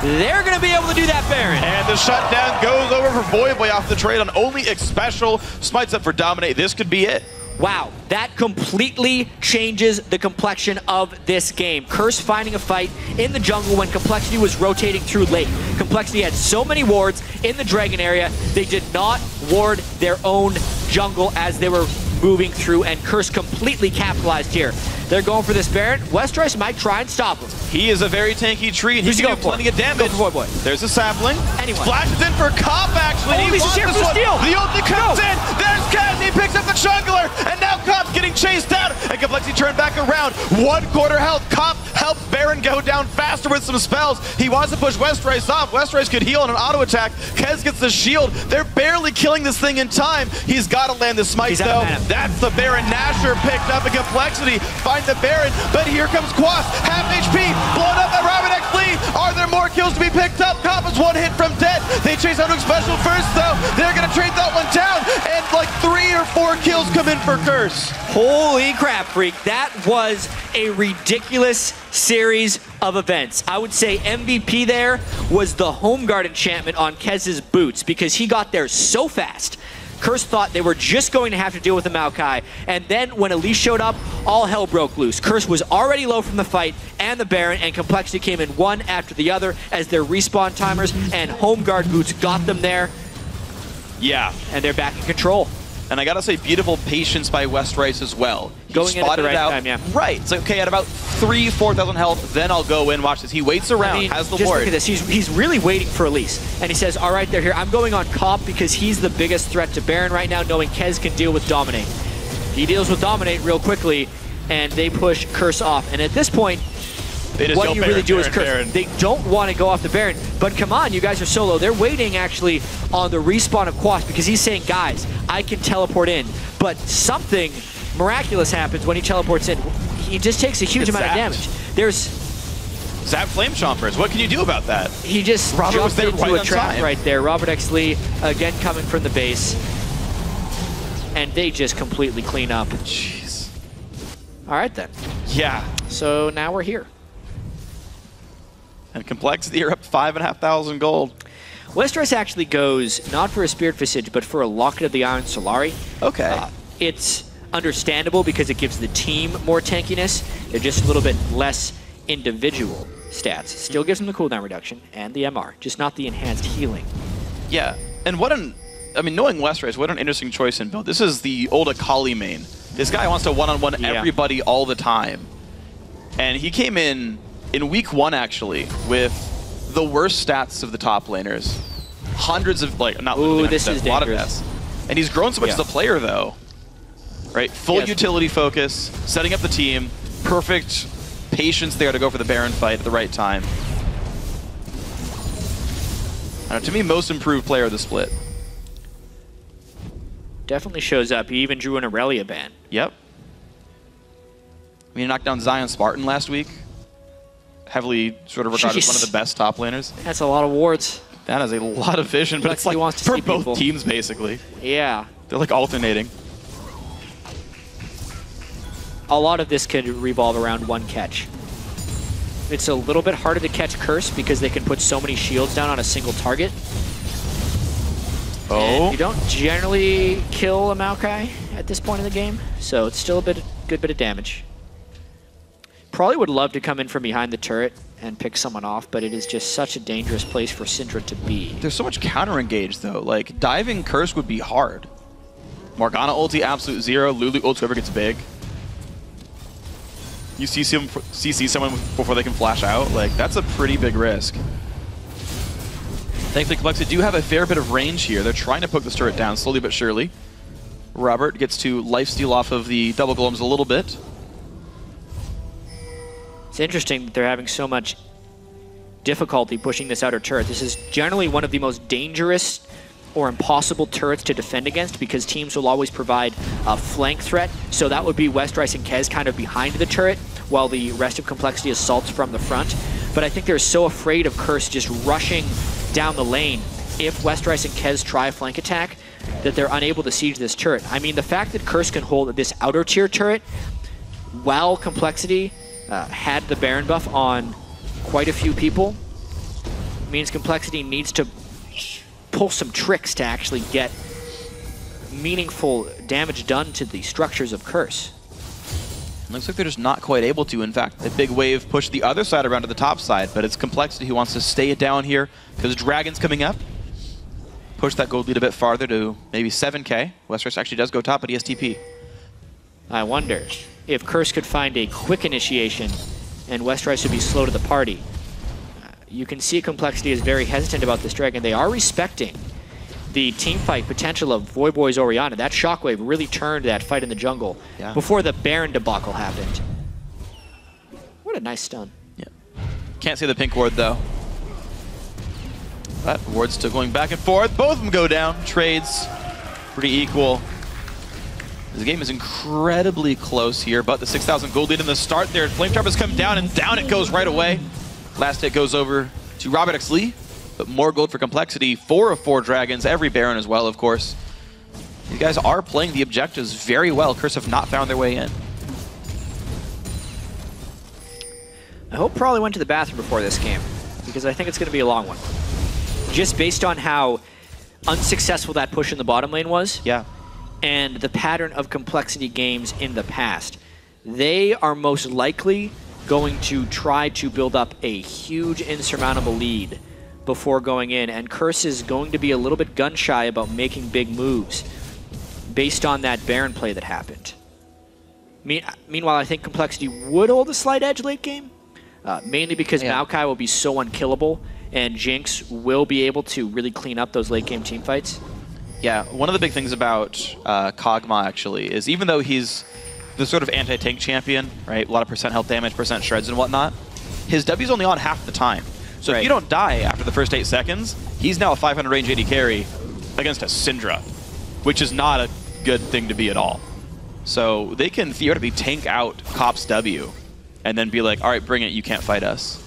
Speaker 4: They're going to be able to do that, Baron.
Speaker 3: And the shutdown goes over for Voyboy off the trade on only Xpecial. Smites up for Dominate. This could be it.
Speaker 4: Wow, that completely changes the complexion of this game. Curse finding a fight in the jungle when Complexity was rotating through late. Complexity had so many wards in the Dragon area, they did not ward their own jungle as they were moving through, and Curse completely capitalized here. They're going for this Baron. Westrice might try and stop him.
Speaker 3: He is a very tanky tree, and he can do plenty of damage.
Speaker 4: Go for Voyboy.
Speaker 3: There's a sapling.
Speaker 4: Anyone.
Speaker 3: Flashes in for Cop, actually.
Speaker 4: Oh, he's just here for the steal.
Speaker 3: The ulti comes in. There's Kaz. He picks up the jungler, and now Comp's getting chased out, and Complexity turned back around. 1/4 health. Comp helps Baron go down faster with some spells. He wants to push Westrice off. Westrice could heal on an auto attack. Kez gets the shield. They're barely killing this thing in time. He's got to land the smite though. That's the Baron. Nasher picked up in Complexity. Find the Baron, but here comes Quas. Half HP, blown up by ROBERTxLEE. Are there more kills to be picked up? Comp is 1 hit from dead. They chase out Xpecial first though. They're gonna trade that one down, and like 3 or 4 kills come in for Curse.
Speaker 4: Holy crap, Freak. That was a ridiculous series of events. I would say MVP there was the Home Guard enchantment on Kez's boots because he got there so fast. Curse thought they were just going to have to deal with the Maokai, and then when Elise showed up, all hell broke loose. Curse was already low from the fight, and the Baron, and Complexity came in one after the other as their respawn timers and Home Guard boots got them there.
Speaker 3: Yeah.
Speaker 4: And they're back in control.
Speaker 3: And I gotta say, beautiful patience by Westrice as well. He
Speaker 4: Going in at the
Speaker 3: spotted
Speaker 4: right
Speaker 3: it out.
Speaker 4: time, yeah.
Speaker 3: Right. It's like, okay, at about 4,000 health, then I'll go in, watch this. He waits around,
Speaker 4: I mean,
Speaker 3: has the
Speaker 4: just
Speaker 3: ward.
Speaker 4: look at this. He's really waiting for Elise. And he says, all right, they're here. I'm going on Cop because he's the biggest threat to Baron right now, knowing Kez can deal with Dominate. He deals with Dominate real quickly, and they push Curse off. And at this point, what you really do is Curse.
Speaker 3: Baron.
Speaker 4: They don't want to go off the Baron. But come on, you guys are solo. They're waiting, actually, on the respawn of Quas because he's saying, guys, I can teleport in. But something miraculous happens when he teleports in. He just takes a huge amount of damage. There's
Speaker 3: Zap Flame Chompers. What can you do about that?
Speaker 4: He just
Speaker 3: Robert was
Speaker 4: jumped
Speaker 3: there
Speaker 4: into
Speaker 3: right
Speaker 4: a
Speaker 3: on
Speaker 4: trap
Speaker 3: time.
Speaker 4: right there. ROBERTxLEE again coming from the base. And they just completely clean up.
Speaker 3: Jeez.
Speaker 4: All right then.
Speaker 3: Yeah.
Speaker 4: So now we're here.
Speaker 3: And Complexity are up 5,500 gold.
Speaker 4: Westrice actually goes not for a Spirit Visage, but for a Locket of the Iron Solari.
Speaker 3: Okay.
Speaker 4: It's understandable because it gives the team more tankiness. They're just a little bit less individual stats. Still gives them the cooldown reduction and the MR, just not the enhanced healing.
Speaker 3: Yeah. And what an... I mean, knowing Westrice, what an interesting choice in build. This is the old Akali main. This guy wants to one-on-one everybody all the time. And he came in week 1, actually, with the worst stats of the top laners. Hundreds of, like, not literally,
Speaker 4: this is
Speaker 3: a lot of
Speaker 4: dangerous.
Speaker 3: deaths. And he's grown so much as a player, though. Right? Full utility focus, setting up the team, perfect patience there to go for the Baron fight at the right time. I don't know, to me, most improved player of the split.
Speaker 4: Definitely shows up. He even drew an Aurelia ban.
Speaker 3: Yep. I mean, he knocked down Zion Spartan last week. Heavily sort of regarded as one of the best top laners.
Speaker 4: That's a lot of wards.
Speaker 3: That is a lot of vision, but it's like
Speaker 4: wants to
Speaker 3: for
Speaker 4: see
Speaker 3: both
Speaker 4: people.
Speaker 3: teams, basically.
Speaker 4: Yeah.
Speaker 3: They're like alternating.
Speaker 4: A lot of this could revolve around one catch. It's a little bit harder to catch Curse because they can put so many shields down on a single target.
Speaker 3: Oh.
Speaker 4: And you don't generally kill a Maokai at this point in the game, so it's still a good bit of damage. Probably would love to come in from behind the turret and pick someone off, but it is just such a dangerous place for Syndra to be.
Speaker 3: There's so much counter engage, though. Like, diving Curse would be hard. Morgana ulti, absolute 0. Lulu ulti, whoever gets big. You CC someone before they can flash out. Like, that's a pretty big risk. Thankfully, Complexity do have a fair bit of range here. They're trying to poke this turret down slowly but surely. Robert gets to lifesteal off of the double golems a little bit.
Speaker 4: It's interesting that they're having so much difficulty pushing this outer turret. This is generally one of the most dangerous or impossible turrets to defend against because teams will always provide a flank threat. So that would be Westrice and Kez kind of behind the turret while the rest of Complexity assaults from the front. But I think they're so afraid of Curse just rushing down the lane if Westrice and Kez try a flank attack that they're unable to siege this turret. I mean, the fact that Curse can hold this outer tier turret while Complexity had the Baron buff on quite a few people means Complexity needs to pull some tricks to actually get meaningful damage done to the structures of Curse.
Speaker 3: Looks like they're just not quite able to. In fact, a big wave pushed the other side around to the top side, but it's Complexity who wants to stay it down here because Dragon's coming up. Push that gold lead a bit farther to maybe 7k. Westrice actually does go top at ESTP.
Speaker 4: I wonder if Curse could find a quick initiation and Westrice would be slow to the party. You can see Complexity is very hesitant about this dragon. They are respecting the team fight potential of Voyboy's Orianna. That shockwave really turned that fight in the jungle before the Baron debacle happened. What a nice stun.
Speaker 3: Yeah. Can't see the pink ward, though. But ward's still going back and forth. Both of them go down. Trades pretty equal. The game is incredibly close here, but the 6,000 gold lead in the start there. Flame Trap has come down, and down it goes right away. Last hit goes over to ROBERTxLEE, but more gold for Complexity. 4 of 4 dragons, every Baron as well, of course. You guys are playing the objectives very well. Curse have not found their way in.
Speaker 4: I hope Probably went to the bathroom before this game, because I think it's going to be a long one. Just based on how unsuccessful that push in the bottom lane was.
Speaker 3: Yeah.
Speaker 4: And the pattern of Complexity games in the past. They are most likely going to try to build up a huge insurmountable lead before going in, and Curse is going to be a little bit gun-shy about making big moves based on that Baron play that happened. Meanwhile, I think Complexity would hold a slight edge late game, mainly because Maokai will be so unkillable, and Jinx will be able to really clean up those late game team fights.
Speaker 3: Yeah, one of the big things about Kog'Maw, actually, is even though he's the sort of anti-tank champion, right? A lot of percent health damage, percent shreds and whatnot, his W's only on half the time. So if you don't die after the first 8 seconds, he's now a 500 range AD carry against a Syndra, which is not a good thing to be at all. So they can theoretically tank out Cop's W and then be like, all right, bring it, you can't fight us.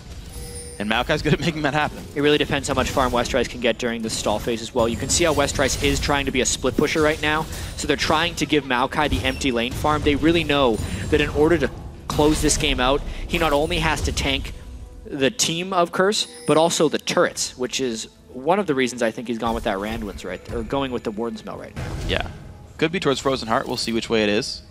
Speaker 3: And Maokai's good at making that happen.
Speaker 4: It really depends how much farm Westrice can get during the stall phase as well. You can see how Westrice is trying to be a split pusher right now. So they're trying to give Maokai the empty lane farm. They really know that in order to close this game out, he not only has to tank the team of Curse, but also the turrets, which is one of the reasons I think he's gone with that Randwin's right there, or going with the Warden's Mill right now.
Speaker 3: Yeah. Could be towards Frozen Heart. We'll see which way it is.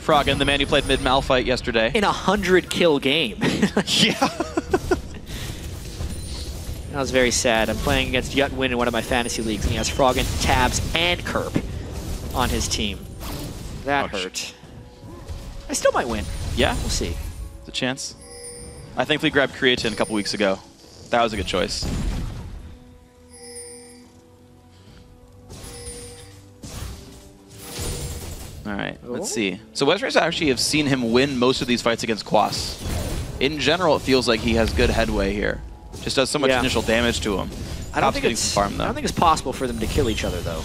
Speaker 3: Froggen, the man who played mid-Mal fight yesterday.
Speaker 4: In a 100-kill game.
Speaker 3: Yeah.
Speaker 4: That was very sad. I'm playing against Nguyen in one of my fantasy leagues, and he has Froggen, Tabs, and Kerp on his team. That hurt. I still might win.
Speaker 3: Yeah?
Speaker 4: We'll see.
Speaker 3: There's a chance. I thankfully grabbed Creatine a couple weeks ago. That was a good choice. All right, let's see. So Westrice actually have seen him win most of these fights against Quas. In general, it feels like he has good headway here. Just does so much initial damage to him.
Speaker 4: I don't think it's possible for them to kill each other, though,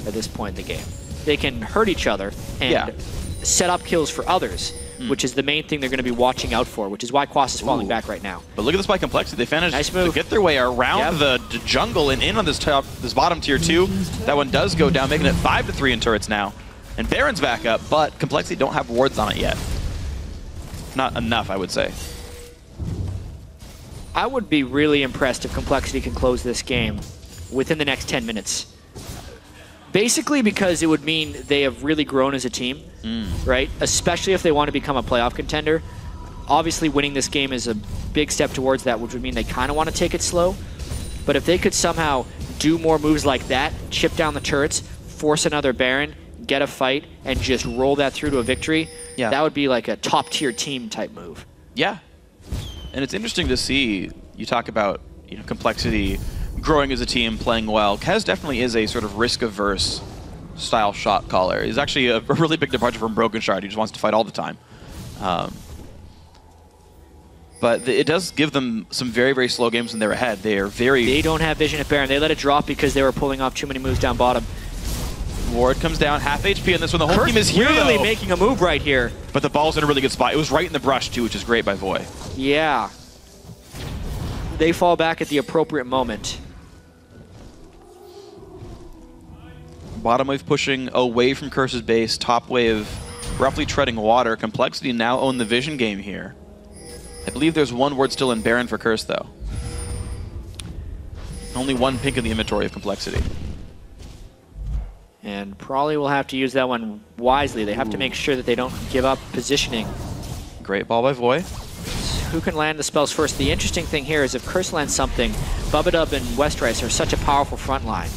Speaker 4: at this point in the game. They can hurt each other and set up kills for others, which is the main thing they're going to be watching out for, which is why Quas is falling back right now.
Speaker 3: But look at this by Complexity. They managed to get their way around the jungle and in on this bottom tier 2. That one does go down, making it 5-3 in turrets now. And Baron's back up, but Complexity don't have wards on it yet. Not enough, I would say.
Speaker 4: I would be really impressed if Complexity can close this game within the next 10 minutes. Basically because it would mean they have really grown as a team, right? Especially if they want to become a playoff contender. Obviously winning this game is a big step towards that, which would mean they kind of want to take it slow. But if they could somehow do more moves like that, chip down the turrets, force another Baron, get a fight, and just roll that through to a victory, that would be like a top-tier team type move.
Speaker 3: Yeah. And it's interesting to see, you talk about Complexity growing as a team, playing well. Kez definitely is a sort of risk-averse style shot caller. He's actually a really big departure from Broken Shard. He just wants to fight all the time. But it does give them some very, very slow games when they're ahead. They don't
Speaker 4: have vision at Baron. They let it drop because they were pulling off too many moves down bottom.
Speaker 3: Ward comes down, half HP in this one. The whole team is here,
Speaker 4: really making a move right here.
Speaker 3: But the ball's in a really good spot. It was right in the brush, too, which is great by Voy.
Speaker 4: Yeah. They fall back at the appropriate moment.
Speaker 3: Bottom wave pushing away from Curse's base. Top wave roughly treading water. Complexity now own the vision game here. I believe there's one ward still in Baron for Curse, though. Only one pink in the inventory of Complexity.
Speaker 4: And probably will have to use that one wisely. They have to make sure that they don't give up positioning.
Speaker 3: Great ball by Voy.
Speaker 4: Who can land the spells first? The interesting thing here is if Curse lands something, Bubbadub and Westrice are such a powerful front line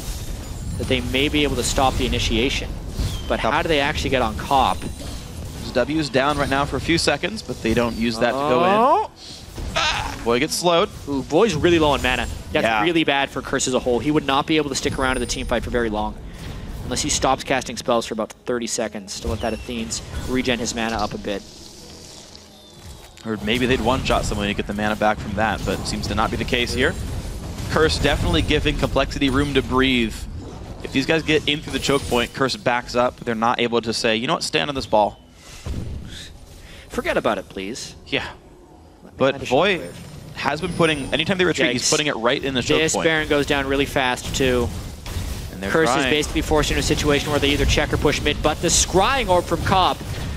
Speaker 4: that they may be able to stop the initiation. But how do they actually get on Cop?
Speaker 3: W's down right now for a few seconds, but they don't use that to go in. Voy gets slowed.
Speaker 4: Ooh, Voy's really low on mana. That's
Speaker 3: Yeah.
Speaker 4: really bad for Curse as a whole. He would not be able to stick around in the team fight for very long. Unless he stops casting spells for about 30 seconds to let that Athene's regen his mana up a bit.
Speaker 3: Or maybe they'd one-shot someone to get the mana back from that, but it seems to not be the case here. Curse definitely giving Complexity room to breathe. If these guys get in through the choke point, Curse backs up. They're not able to say, you know what, stand on this ball.
Speaker 4: Forget about it, please.
Speaker 3: Yeah. But Voy has been putting, anytime they retreat, he's putting it right in the choke
Speaker 4: This
Speaker 3: point.
Speaker 4: Baron goes down really fast, too.
Speaker 3: And they're
Speaker 4: Curse is
Speaker 3: trying.
Speaker 4: basically forced into a situation where they either check or push mid, but the Scrying Orb from Cobb,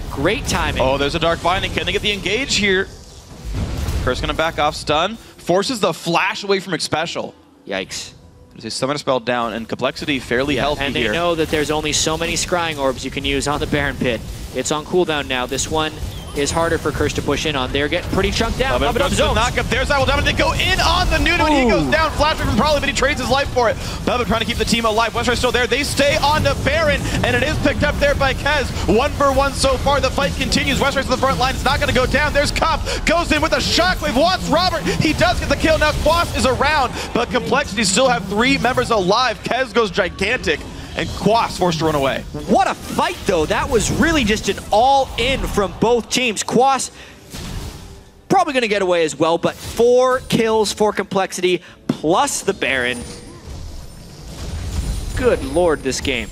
Speaker 4: great timing.
Speaker 3: Oh, there's a Dark Binding. Can they get the engage here? Curse gonna back off, stun. Forces the flash away from Xpecial.
Speaker 4: Yikes.
Speaker 3: There's a Summoner Spell down, and Complexity fairly healthy
Speaker 4: And they
Speaker 3: here.
Speaker 4: know that there's only so many Scrying Orbs you can use on the Baron Pit. It's on cooldown now. This one is harder for Curse to push in on. They're getting pretty chunked down.
Speaker 3: Bubbadub
Speaker 4: Bubbadub
Speaker 3: goes to the
Speaker 4: zones.
Speaker 3: knock up. There's IWillDominate. They go in on the Newcomb, and he goes down. Flashback from Probably, but he trades his life for it. Bubbadub trying to keep the team alive. Westrice still there. They stay on to Baron, and it is picked up there by Kez. 1-for-1 so far. The fight continues. Westrice to the front line. It's not going to go down. There's Cop. Goes in with a shockwave. Wants Robert. He does get the kill. Now Quas is around, but Complexity still have 3 members alive. Kez goes gigantic, and Quas forced to run away.
Speaker 4: What a fight, though. That was really just an all-in from both teams. Quas probably going to get away as well, but 4 kills for Complexity plus the Baron. Good lord, this game.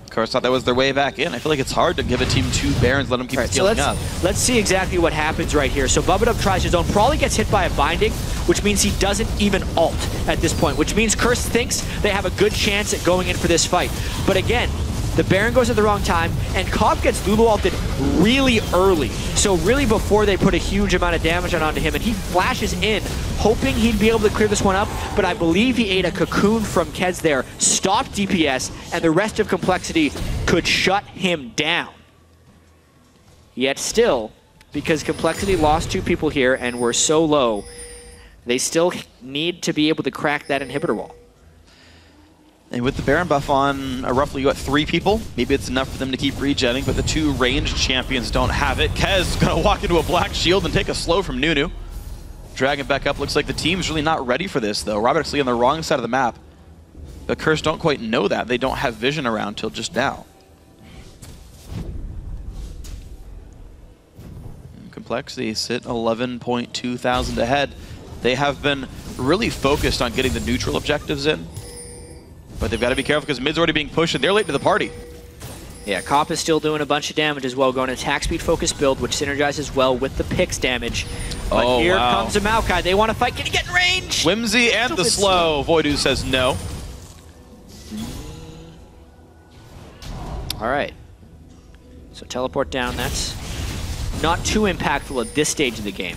Speaker 3: Of course, thought that was their way back in. I feel like it's hard to give a team 2 Barons, let them keep scaling up.
Speaker 4: Let's see exactly what happens right here. So Bubbadub tries his own, probably gets hit by a binding, which means he doesn't even ult at this point, which means Curse thinks they have a good chance at going in for this fight. But again, the Baron goes at the wrong time, and Cobb gets Lulu ulted really early. So really before they put a huge amount of damage onto him, and he flashes in, hoping he'd be able to clear this one up, but I believe he ate a cocoon from Kez there, stopped DPS, and the rest of Complexity could shut him down. Yet still, because Complexity lost 2 people here and were so low, they still need to be able to crack that inhibitor wall.
Speaker 3: And with the Baron buff on roughly, 3 people, maybe it's enough for them to keep regenning, but the 2 ranged champions don't have it. Kez gonna walk into a black shield and take a slow from Nunu. Drag it back up. Looks like the team's really not ready for this, though. ROBERTxLEE on the wrong side of the map. But Curse don't quite know that. They don't have vision around till just now. And Complexity sit 11.2 thousand ahead. They have been really focused on getting the neutral objectives in. But they've got to be careful because mid's already being pushed and they're late to the party.
Speaker 4: Yeah, Cop is still doing a bunch of damage as well, going attack speed focus build, which synergizes well with the Pix damage. But here comes a Maokai. They want to fight. Can he get in range?
Speaker 3: Whimsy and the slow. Voyboy says no.
Speaker 4: All right. So teleport down. That's not too impactful at this stage of the game,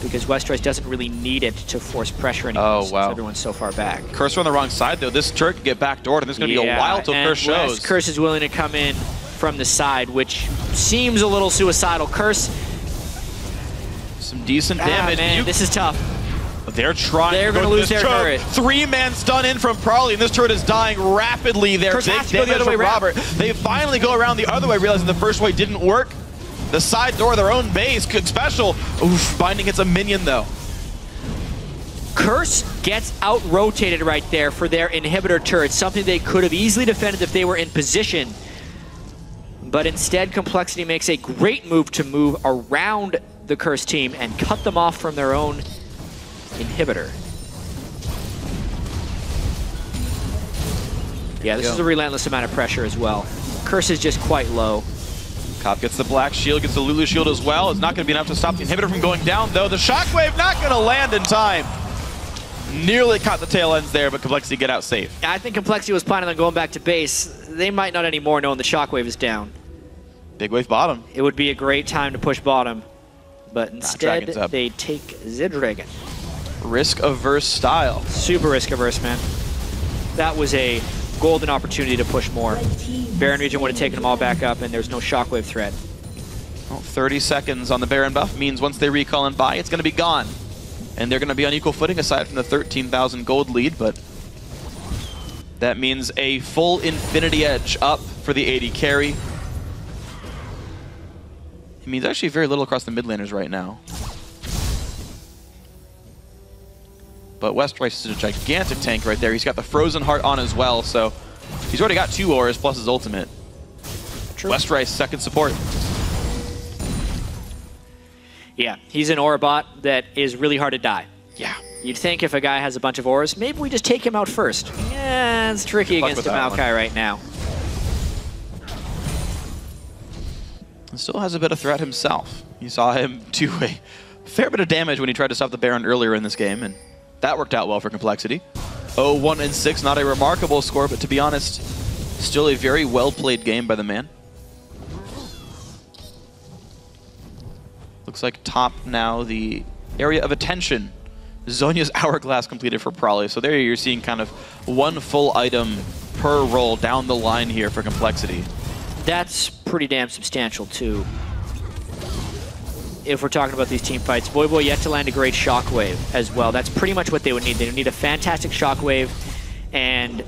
Speaker 4: because Westrice doesn't really need it to force pressure anymore since everyone's so far back.
Speaker 3: Curse on the wrong side, though. This turret could get backdoored, and there's going to be a while till Curse shows.
Speaker 4: Curse is willing to come in from the side, which seems a little suicidal. Curse.
Speaker 3: Some decent damage.
Speaker 4: Man, this is tough.
Speaker 3: But they're trying
Speaker 4: They're going to lose their turret.
Speaker 3: 3-man stun in from Probably, and this turret is dying rapidly there.
Speaker 4: Curse has to go the other way around.
Speaker 3: Robert. They finally go around the other way, realizing the first way didn't work. The side door of their own base, Xpecial. Oof, binding gets a minion, though.
Speaker 4: Curse gets out-rotated right there for their inhibitor turret, something they could have easily defended if they were in position. But instead, Complexity makes a great move to move around the Curse team and cut them off from their own inhibitor. Yeah, this is a relentless amount of pressure as well. Curse is just quite low.
Speaker 3: Cop gets the black shield, gets the Lulu shield as well. It's not going to be enough to stop the inhibitor from going down, though. The shockwave not going to land in time. Nearly caught the tail ends there, but Complexity get out safe.
Speaker 4: I think Complexity was planning on going back to base. They might not anymore, knowing the shockwave is down.
Speaker 3: Big wave bottom.
Speaker 4: It would be a great time to push bottom, but instead they take Z-Dragon.
Speaker 3: Risk-averse style.
Speaker 4: Super risk-averse, man. That was a golden opportunity to push more. Baron region would have taken them all back up, and there's no shockwave threat.
Speaker 3: Well, 30 seconds on the Baron buff means once they recall and buy, it's going to be gone. And they're going to be on equal footing aside from the 13,000 gold lead, but that means a full Infinity Edge up for the AD carry. It means actually very little across the mid laners right now. But Westrice is a gigantic tank right there. He's got the Frozen Heart on as well, so he's already got 2 auras plus his ultimate.
Speaker 4: True.
Speaker 3: Westrice, second support.
Speaker 4: Yeah, he's an aura bot that is really hard to die.
Speaker 3: Yeah.
Speaker 4: You'd think if a guy has a bunch of auras, maybe we just take him out first. Yeah, it's tricky against a Maokai right now.
Speaker 3: And still has a bit of threat himself. You saw him do a fair bit of damage when he tried to stop the Baron earlier in this game, and that worked out well for Complexity. 0-1-6, not a remarkable score, but to be honest, still a very well-played game by the man. Looks like top now, the area of attention. Zhonya's Hourglass completed for Probably. So there you're seeing kind of 1 full item per roll down the line here for Complexity.
Speaker 4: That's pretty damn substantial, too. If we're talking about these team fights, Voyboy yet to land a great Shockwave as well. That's pretty much what they would need. They would need a fantastic Shockwave and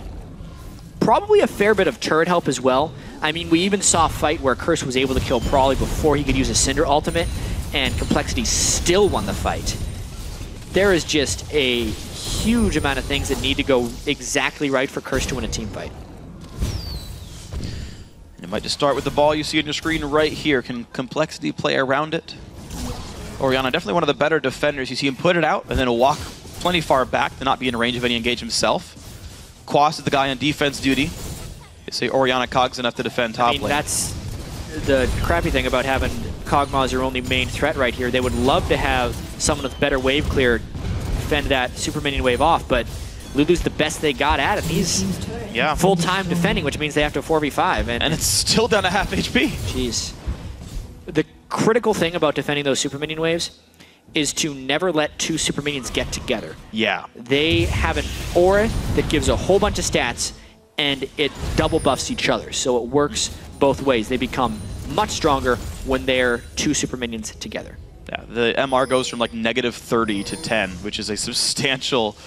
Speaker 4: probably a fair bit of turret help as well. I mean, we even saw a fight where Curse was able to kill Probably before he could use a Cinder ultimate, and Complexity still won the fight. There is just a huge amount of things that need to go exactly right for Curse to win a team fight.
Speaker 3: It might just start with the ball you see on your screen right here. Can Complexity play around it? Orianna, definitely one of the better defenders. You see him put it out and then walk plenty far back to not be in range of any engage himself. Quas is the guy on defense duty. They say Orianna Cog's enough to defend top lane.
Speaker 4: That's the crappy thing about having Kog'Maw as your only main threat right here. They would love to have someone with better wave clear defend that super minion wave off, but Lulu's the best they got at it. He's full-time defending, which means they have to 4v5. And
Speaker 3: it's still down to half HP.
Speaker 4: Jeez. The critical thing about defending those super minion waves is to never let 2 super minions get together.
Speaker 3: Yeah.
Speaker 4: They have an aura that gives a whole bunch of stats, and it double buffs each other. So it works both ways. They become much stronger when they're 2 super minions together.
Speaker 3: Yeah, the MR goes from like -30 to 10, which is a substantial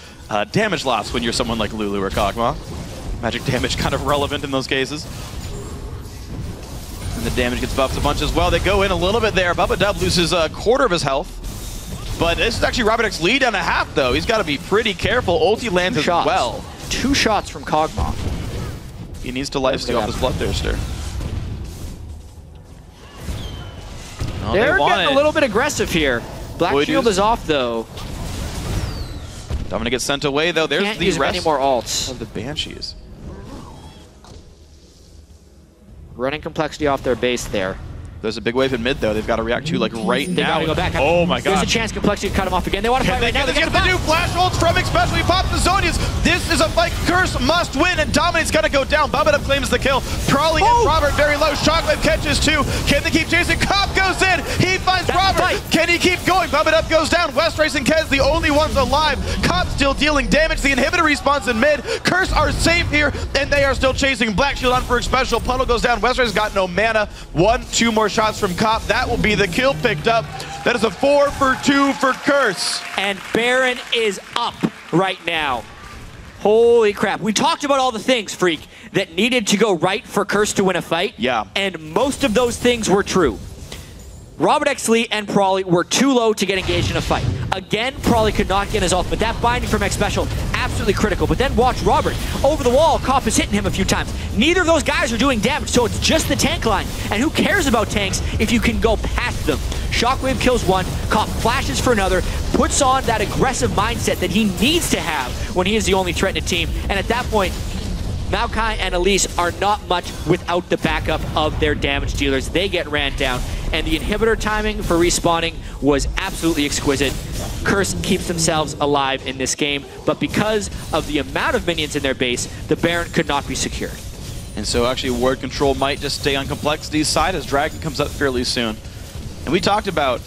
Speaker 3: damage loss when you're someone like Lulu or Kog'Maw. Magic damage kind of relevant in those cases. And the damage gets buffed a bunch as well. They go in a little bit there. Bubbadub loses a quarter of his health. But this is actually ROBERTxLEE down a half, though. He's got to be pretty careful. Ulti lands as well.
Speaker 4: 2 shots from Kog'Maw.
Speaker 3: He needs to lifesteal off his Bloodthirster. Oh,
Speaker 4: They're getting a little bit aggressive here. Black Shield is off, though.
Speaker 3: Dominic gets sent away, though. There's
Speaker 4: Can't
Speaker 3: the
Speaker 4: use
Speaker 3: rest
Speaker 4: any more ults
Speaker 3: of the Banshees.
Speaker 4: Running Complexity off their base there.
Speaker 3: There's a big wave in mid, though. They've got to react to, like, right now.
Speaker 4: They got to go back.
Speaker 3: Oh, my God.
Speaker 4: There's a chance Complexity to cut him off again. They want to fight right now.
Speaker 3: They get the new flash ults from Xpecial. He pops the Zhonya's. This is a fight Curse must win, and Dominate's going to go down. Bubbadub claims the kill. Probably and Robert very low. Shockwave catches 2. Can they keep chasing? Cop goes in. He finds Robert. Can he keep going? Bubbadub goes down. Westrice and Kez, the only ones alive. Cop still dealing damage. The inhibitor respawns in mid. Curse are safe here, and they are still chasing. Black Shield on for Xpecial. Puddle goes down. Westrice got no mana. 2 more shots from Cop. That will be the kill picked up. That is a 4 for 2 for Curse.
Speaker 4: And Baron is up right now. Holy crap. We talked about all the things, Freak, that needed to go right for Curse to win a fight.
Speaker 3: Yeah.
Speaker 4: And most of those things were true. ROBERTxLEE and Probably were too low to get engaged in a fight. Again, Probably could not get his ultimate. That binding from Xpecial, absolutely critical. But then watch Robert. Over the wall, Cop is hitting him a few times. Neither of those guys are doing damage, so it's just the tank line. And who cares about tanks if you can go past them? Shockwave kills 1, Cop flashes for another, puts on that aggressive mindset that he needs to have when he is the only threat in a team. And at that point, Maokai and Elise are not much without the backup of their damage dealers. They get ran down, and the inhibitor timing for respawning was absolutely exquisite. Curse keeps themselves alive in this game, but because of the amount of minions in their base, the Baron could not be secured.
Speaker 3: And so actually Ward Control might just stay on Complexity's side as Dragon comes up fairly soon. And we talked about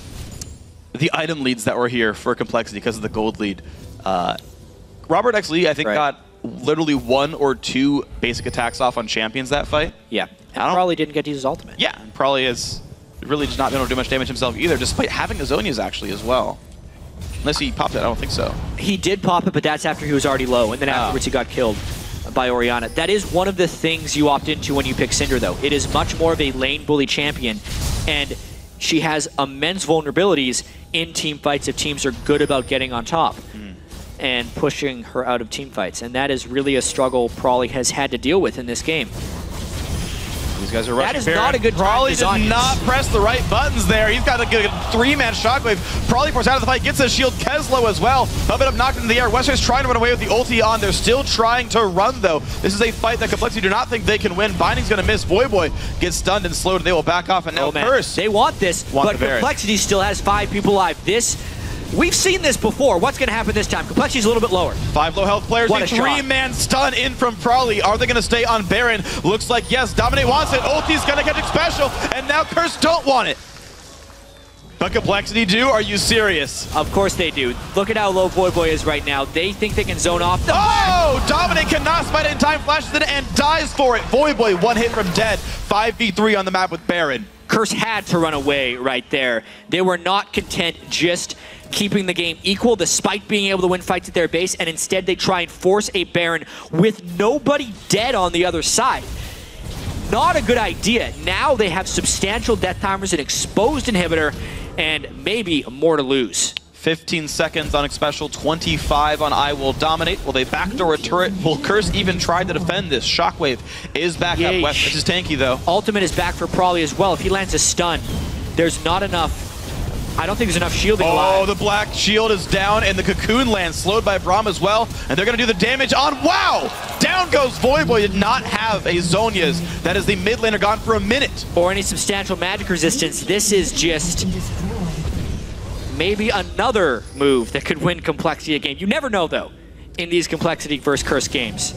Speaker 3: the item leads that were here for Complexity because of the gold lead. ROBERTxLEE, I think, got literally 1 or 2 basic attacks off on champions that fight.
Speaker 4: Yeah, and probably didn't get to use his ultimate.
Speaker 3: Yeah, and probably has really just not been able to do much damage himself either, despite having Azonias actually as well. Unless he popped it, I don't think so.
Speaker 4: He did pop it, but that's after he was already low, and then afterwards he got killed by Orianna. That is one of the things you opt into when you pick Syndra, though. It is much more of a lane bully champion, and she has immense vulnerabilities in team fights if teams are good about getting on top. and pushing her out of team fights. And that is really a struggle Prawley has had to deal with in this game.
Speaker 3: These guys are rushing.
Speaker 4: That is not a good time.
Speaker 3: Prawley did not press the right buttons there. He's got a good 3-man shockwave. Prawley forced out of the fight, gets a shield. Keslow as well. Bubbadub knocked into the air. Westrice trying to run away with the ulti on. They're still trying to run though. This is a fight that Complexity do not think they can win. Binding's gonna miss. Voyboy gets stunned and slowed. They will back off, and now Curse.
Speaker 4: They want this, but Complexity still has 5 people alive. We've seen this before. What's going to happen this time? Complexity's a little bit lower.
Speaker 3: 5 low health players.
Speaker 4: What
Speaker 3: a
Speaker 4: a shot.
Speaker 3: 3-man stun in from Prawley. Are they going to stay on Baron? Looks like yes. Dominate wants it. Ulti's going to catch Xpecial, and now Curse don't want it. But Complexity do? Are you serious?
Speaker 4: Of course they do. Look at how low Voyboy is right now. They think they can zone off.
Speaker 3: Oh! Dominate cannot spite it in time. Flashes it and dies for it. Voyboy, 1 hit from dead. 5v3 on the map with Baron.
Speaker 4: Curse had to run away right there. They were not content just keeping the game equal despite being able to win fights at their base, and instead they try and force a Baron with nobody dead on the other side. Not a good idea. Now they have substantial death timers, an exposed inhibitor, and maybe more to lose.
Speaker 3: 15 seconds on Xpecial, 25 on IWillDominate. Will they backdoor a turret? Will Curse even try to defend this? Shockwave is back up. Westrice is tanky though.
Speaker 4: Ultimate is back for Prawley as well. If he lands a stun, there's not enough. I don't think there's enough shielding alive.
Speaker 3: Oh, the black shield is down, and the cocoon lands, slowed by Braum as well, and they're going to do the damage on, wow! Down goes Voyboy, did not have a Zhonya's. That is the mid laner gone for a minute.
Speaker 4: Or any substantial magic resistance. This is just maybe another move that could win Complexity a game. You never know, though, in these Complexity versus Curse games.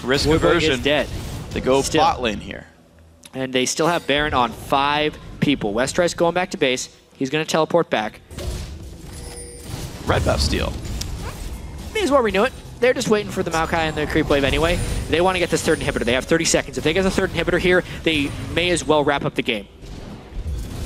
Speaker 3: Risk aversion.
Speaker 4: Is dead.
Speaker 3: They go bot lane here.
Speaker 4: And they still have Baron on 5 people. Westrice going back to base. He's going to teleport back.
Speaker 3: Red buff steal.
Speaker 4: May as well renew it. They're just waiting for the Maokai and the creep wave anyway. They want to get this 3rd inhibitor. They have 30 seconds. If they get the 3rd inhibitor here, they may as well wrap up the game.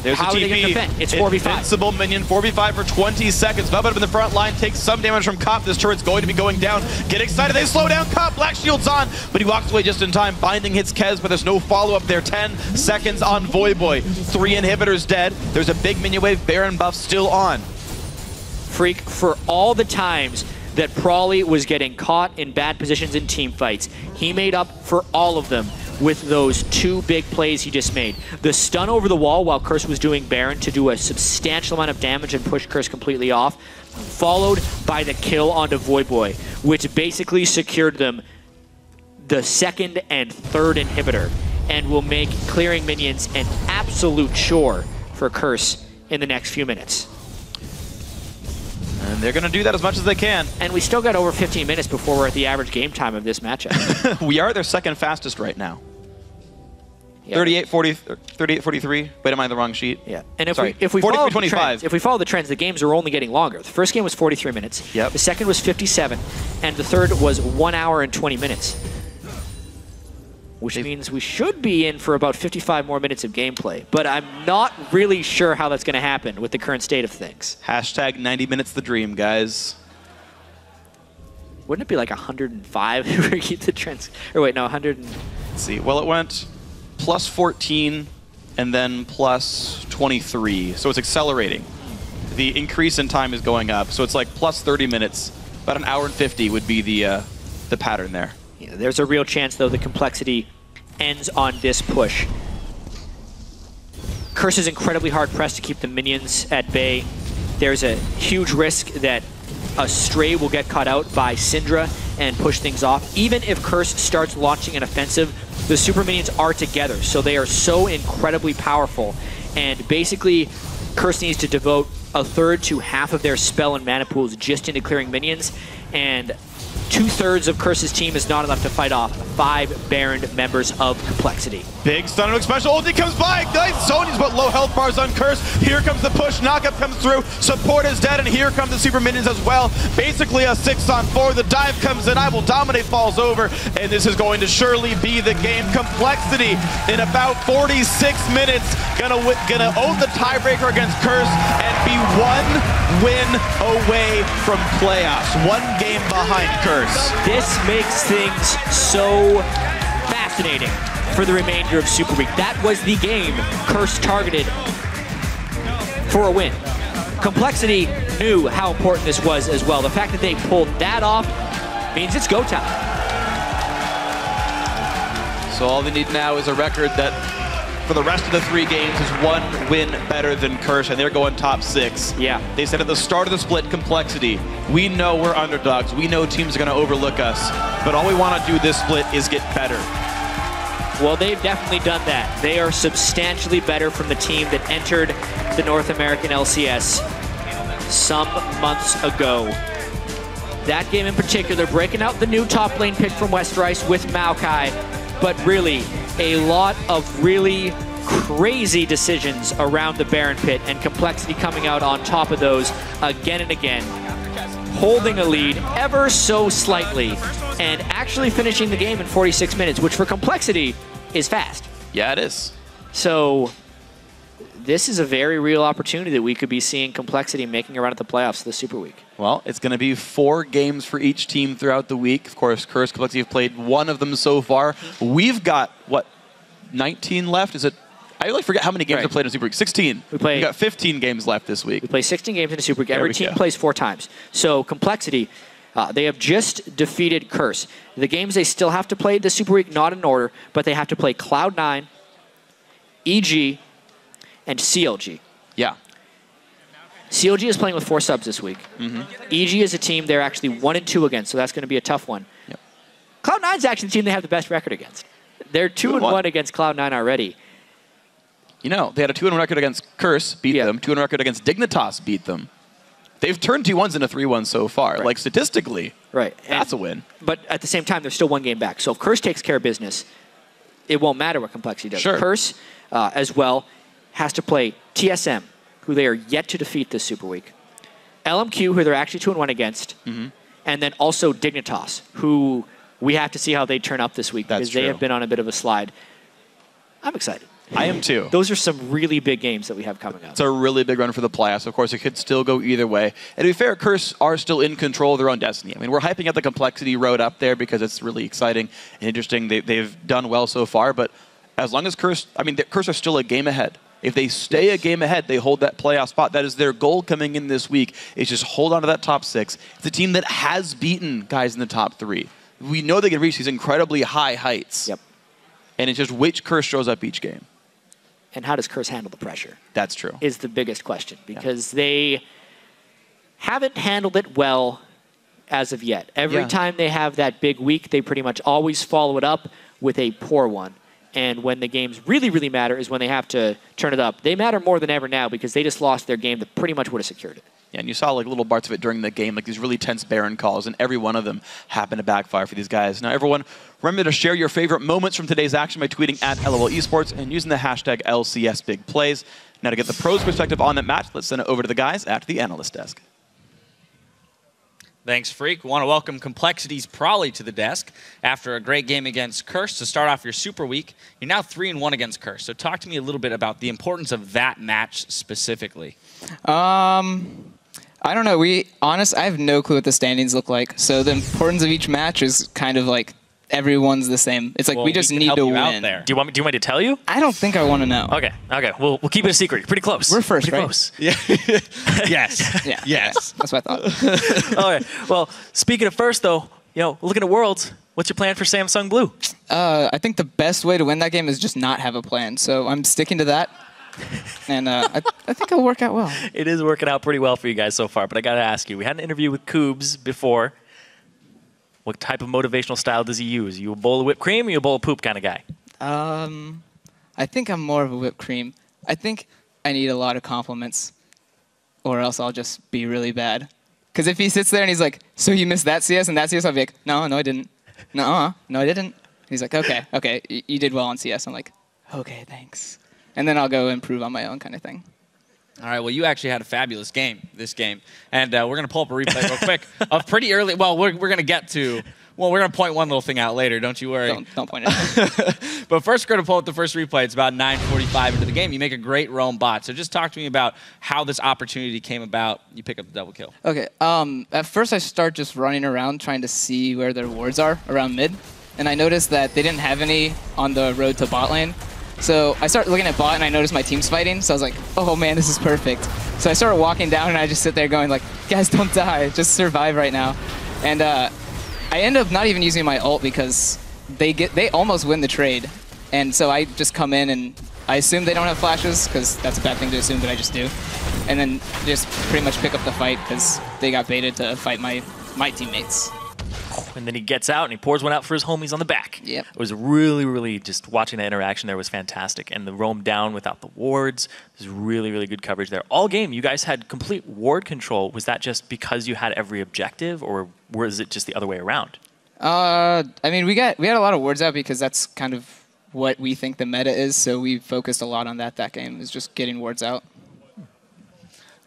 Speaker 3: There's
Speaker 4: How
Speaker 3: a TP.
Speaker 4: are they going to defend? It's 4v5.
Speaker 3: Invincible minion, 4v5 for 20 seconds. Bubbadub in the front line takes some damage from Cop. This turret's going to be going down. Get excited. They slow down Cop. Black shield's on, but he walks away just in time. Binding hits Kez, but there's no follow-up there. 10 seconds on Voyboy. 3 inhibitors dead. There's a big minion wave. Baron buff still on.
Speaker 4: Freak, for all the times that Prawley was getting caught in bad positions in team fights, he made up for all of them with those 2 big plays he just made. The stun over the wall while Curse was doing Baron to do a substantial amount of damage and push Curse completely off, followed by the kill onto Voyboy, which basically secured them the 2nd and 3rd inhibitor and will make clearing minions an absolute chore for Curse in the next few minutes.
Speaker 3: And they're going to do that as much as they can.
Speaker 4: And we still got over 15 minutes before we're at the average game time of this matchup.
Speaker 3: We are their 2nd fastest right now.
Speaker 4: Yeah.
Speaker 3: 38-43. Wait, am I on the wrong sheet?
Speaker 4: Yeah. And if
Speaker 3: Sorry,
Speaker 4: we follow the
Speaker 3: 25.
Speaker 4: trends, if we follow the trends, the games are only getting longer. The first game was 43 minutes.
Speaker 3: Yep.
Speaker 4: The second was 57, and the third was 1 hour and 20 minutes. Which means we should be in for about 55 more minutes of gameplay. But I'm not really sure how that's going to happen with the current state of things.
Speaker 3: Hashtag 90 minutes the dream, guys.
Speaker 4: Wouldn't it be like 105 if we keep the trends? Or wait, no, 100.
Speaker 3: Let's see. Well, it went plus 14 and then plus 23. So it's accelerating. The increase in time is going up. So it's like plus 30 minutes. About an hour and 50 would be the pattern there.
Speaker 4: Yeah, there's a real chance, though, the Complexity ends on this push. Curse is incredibly hard pressed to keep the minions at bay. There's a huge risk that a Stray will get caught out by Syndra and push things off. Even if Curse starts launching an offensive, the super minions are together, so they are so incredibly powerful. And basically, Curse needs to devote 1/3 to half of their spell and mana pools just into clearing minions, and 2/3 of Curse's team is not enough to fight off 5 Baron members of Complexity.
Speaker 3: Big stun of Xpecial. Ulti comes by. Nice Sonya's, but low health bars on Curse. Here comes the push. Knockup comes through. Support is dead, and here come the super minions as well. Basically a 6-on-4. The dive comes in. IWillDominate falls over, and this is going to surely be the game. Complexity in about 46 minutes gonna own the tiebreaker against Curse and be 1 win away from playoffs. 1 game behind Curse.
Speaker 4: This makes things so fascinating for the remainder of Super Week. That was the game Curse targeted for a win. Complexity knew how important this was as well. The fact that they pulled that off means it's go time.
Speaker 3: So all they need now is a record that for the rest of the 3 games is 1 win better than Curse, and they're going top 6.
Speaker 4: Yeah.
Speaker 3: They said at the start of the split, complexity. We know we're underdogs. We know teams are going to overlook us. But all we want to do this split is get better.
Speaker 4: Well, they've definitely done that. They are substantially better from the team that entered the North American LCS some months ago. That game in particular, breaking out the new top lane pick from Westrice with Maokai, but really a lot of really crazy decisions around the Baron pit, and Complexity coming out on top of those again and again, holding a lead ever so slightly, and actually finishing the game in 46 minutes, which for Complexity is fast.
Speaker 3: Yeah, it is.
Speaker 4: So this is a very real opportunity that we could be seeing Complexity making a run at the playoffs this Super Week.
Speaker 3: Well, it's going to be 4 games for each team throughout the week. Of course, Curse Complexity have played 1 of them so far. We've got, what, 19 left? Is it? I really forget how many games we've played in Super Week. 16. We've got 15 games left this week.
Speaker 4: We play 16 games in a Super Week. Every team plays 4 times. So Complexity, they have just defeated Curse. The games they still have to play this Super Week, not in order, but they have to play Cloud9, EG, and CLG.
Speaker 3: Yeah.
Speaker 4: CLG is playing with 4 subs this week. EG is a team they're actually 1-2 against, so that's going to be a tough one.
Speaker 3: Yep.
Speaker 4: Cloud9 is actually the team they have the best record against. They're 2-1 against Cloud9 already.
Speaker 3: You know, they had a 2-1 record against Curse, beat them. 2-1 record against Dignitas, beat them. They've turned 2-1s into 3-1s so far. Like, statistically, that's a win.
Speaker 4: But at the same time, they're still 1 game back. So if Curse takes care of business, it won't matter what Complexity does.
Speaker 3: Sure.
Speaker 4: Curse, as well, has to play TSM, who they are yet to defeat this Super Week. LMQ, who they're actually 2-1 against. And then also Dignitas, who we have to see how they turn up this week, because they have been on a bit of a slide. I'm excited.
Speaker 3: I am too.
Speaker 4: Those are some really big games that we have coming up.
Speaker 3: It's a really big run for the playoffs. Of course, it could still go either way. And to be fair, Curse are still in control of their own destiny. I mean, we're hyping up the Complexity road up there because it's really exciting and interesting. They've done well so far, but as long as Curse, I mean, Curse are still a game ahead. If they stay a game ahead, they hold that playoff spot. That is their goal coming in this week, is just hold on to that top 6. It's a team that has beaten guys in the top 3. We know they can reach these incredibly high heights.
Speaker 4: Yep.
Speaker 3: And it's just which Curse shows up each game.
Speaker 4: And how does Curse handle the pressure?
Speaker 3: That's true.
Speaker 4: Is the biggest question, because they haven't handled it well as of yet. Every time they have that big week, they pretty much always follow it up with a poor one. And when the games really, really matter is when they have to turn it up. They matter more than ever now because they just lost their game that pretty much would have secured it.
Speaker 3: Yeah, and you saw like little parts of it during the game, like these really tense Baron calls, and every one of them happened to backfire for these guys. Now, everyone, remember to share your favorite moments from today's action by tweeting at LOL Esports and using the hashtag LCSBigPlays. Now, to get the pros' perspective on that match, let's send it over to the guys at the analyst desk.
Speaker 5: Thanks, Freak. We want to welcome Complexity's Prolly to the desk after a great game against Curse to start off your Super Week. You're now 3-1 against Curse. So talk to me a little bit about the importance of that match specifically.
Speaker 7: I don't know. I have no clue what the standings look like. So the importance of each match is kind of like everyone's the same. It's like we just need to win.
Speaker 8: Do you want me to tell you?
Speaker 7: I don't think I want to know.
Speaker 8: Okay. We'll keep it a secret. You're pretty close.
Speaker 7: We're first,
Speaker 8: pretty
Speaker 7: right?
Speaker 8: close.
Speaker 5: Yeah. Yes.
Speaker 7: Yeah.
Speaker 5: Yes.
Speaker 7: That's what I thought.
Speaker 8: All right. Well, speaking of first, though, looking at Worlds, what's your plan for Samsung Blue?
Speaker 7: I think the best way to win that game is just not have a plan. So I'm sticking to that. And I think it'll work out well.
Speaker 8: It is working out pretty well for you guys so far, but I got to ask you, we had an interview with Koobs before. What type of motivational style does he use? Are you a bowl of whipped cream or you a bowl of poop kind of guy?
Speaker 7: I think I'm more of a whipped cream. I think I need a lot of compliments or else I'll just be really bad. Because if he sits there and he's like, so you missed that CS and that CS, I'll be like, no, I didn't. No, I didn't. He's like, okay, you did well on CS. I'm like, okay, thanks. And then I'll go improve on my own kind of thing.
Speaker 5: All right, well, you actually had a fabulous game, this game. And we're going to pull up a replay real quick of pretty early. Well, we're going to get to, we're going to point one little thing out later. Don't you worry.
Speaker 7: Don't point it out.
Speaker 5: But first, we're going to pull up the first replay. It's about 9:45 into the game. You make a great roam bot. So just talk to me about how this opportunity came about. You pick up the double kill.
Speaker 7: Okay, at first I start just running around trying to see where their wards are around mid. And I noticed that they didn't have any on the road to bot lane. So I start looking at bot and I notice my team's fighting. So I was like, oh man, this is perfect. So I started walking down and I just sit there going like, guys, don't die. Just survive right now. And I end up not even using my ult because they almost win the trade. And so I just come in and I assume they don't have flashes because that's a bad thing to assume, but I just do. And then just pretty much pick up the fight because they got baited to fight my teammates.
Speaker 8: And then he gets out and he pours one out for his homies on the back.
Speaker 7: Yep.
Speaker 8: It was really, really just watching the interaction there was fantastic. And the roam down without the wards was really, really good coverage there. All game, you guys had complete ward control. Was that just because you had every objective, or was it just the other way around?
Speaker 7: I mean, we had a lot of wards out because that's kind of what we think the meta is. So we focused a lot on that game, is just getting wards out.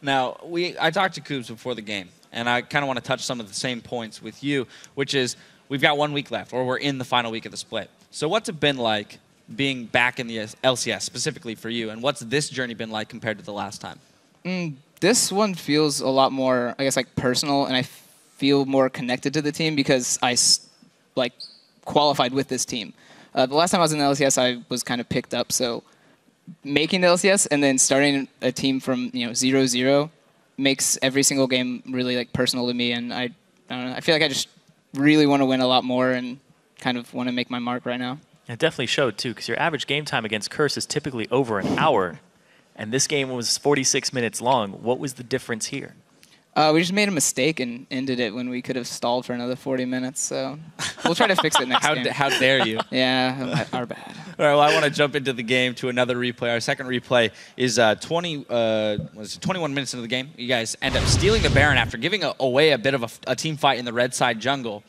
Speaker 9: Now, I talked to Koobs before the game, and I kind of want to touch some of the same points with you, which is we've got 1 week left, or we're in the final week of the split. So what's it been like being back in the LCS, specifically for you, and what's this journey been like compared to the last time?
Speaker 7: This one feels a lot more, I guess, like personal, and I feel more connected to the team because I qualified with this team. The last time I was in the LCS, I was kind of picked up, so making the LCS and then starting a team from 0-0 makes every single game really like personal to me, and I don't know, I feel like I just really want to win a lot more and kind of want to make my mark right now.
Speaker 8: It definitely showed too, because your average game time against Curse is typically over an hour, and this game was 46 minutes long. What was the difference here?
Speaker 7: We just made a mistake and ended it when we could have stalled for another 40 minutes. So we'll try to fix it next game.
Speaker 9: How dare you?
Speaker 7: Yeah, our bad.
Speaker 9: All right, well, I want to jump into the game to another replay. Our second replay is 21 minutes into the game. You guys end up stealing the Baron after giving away a bit of a team fight in the red side jungle.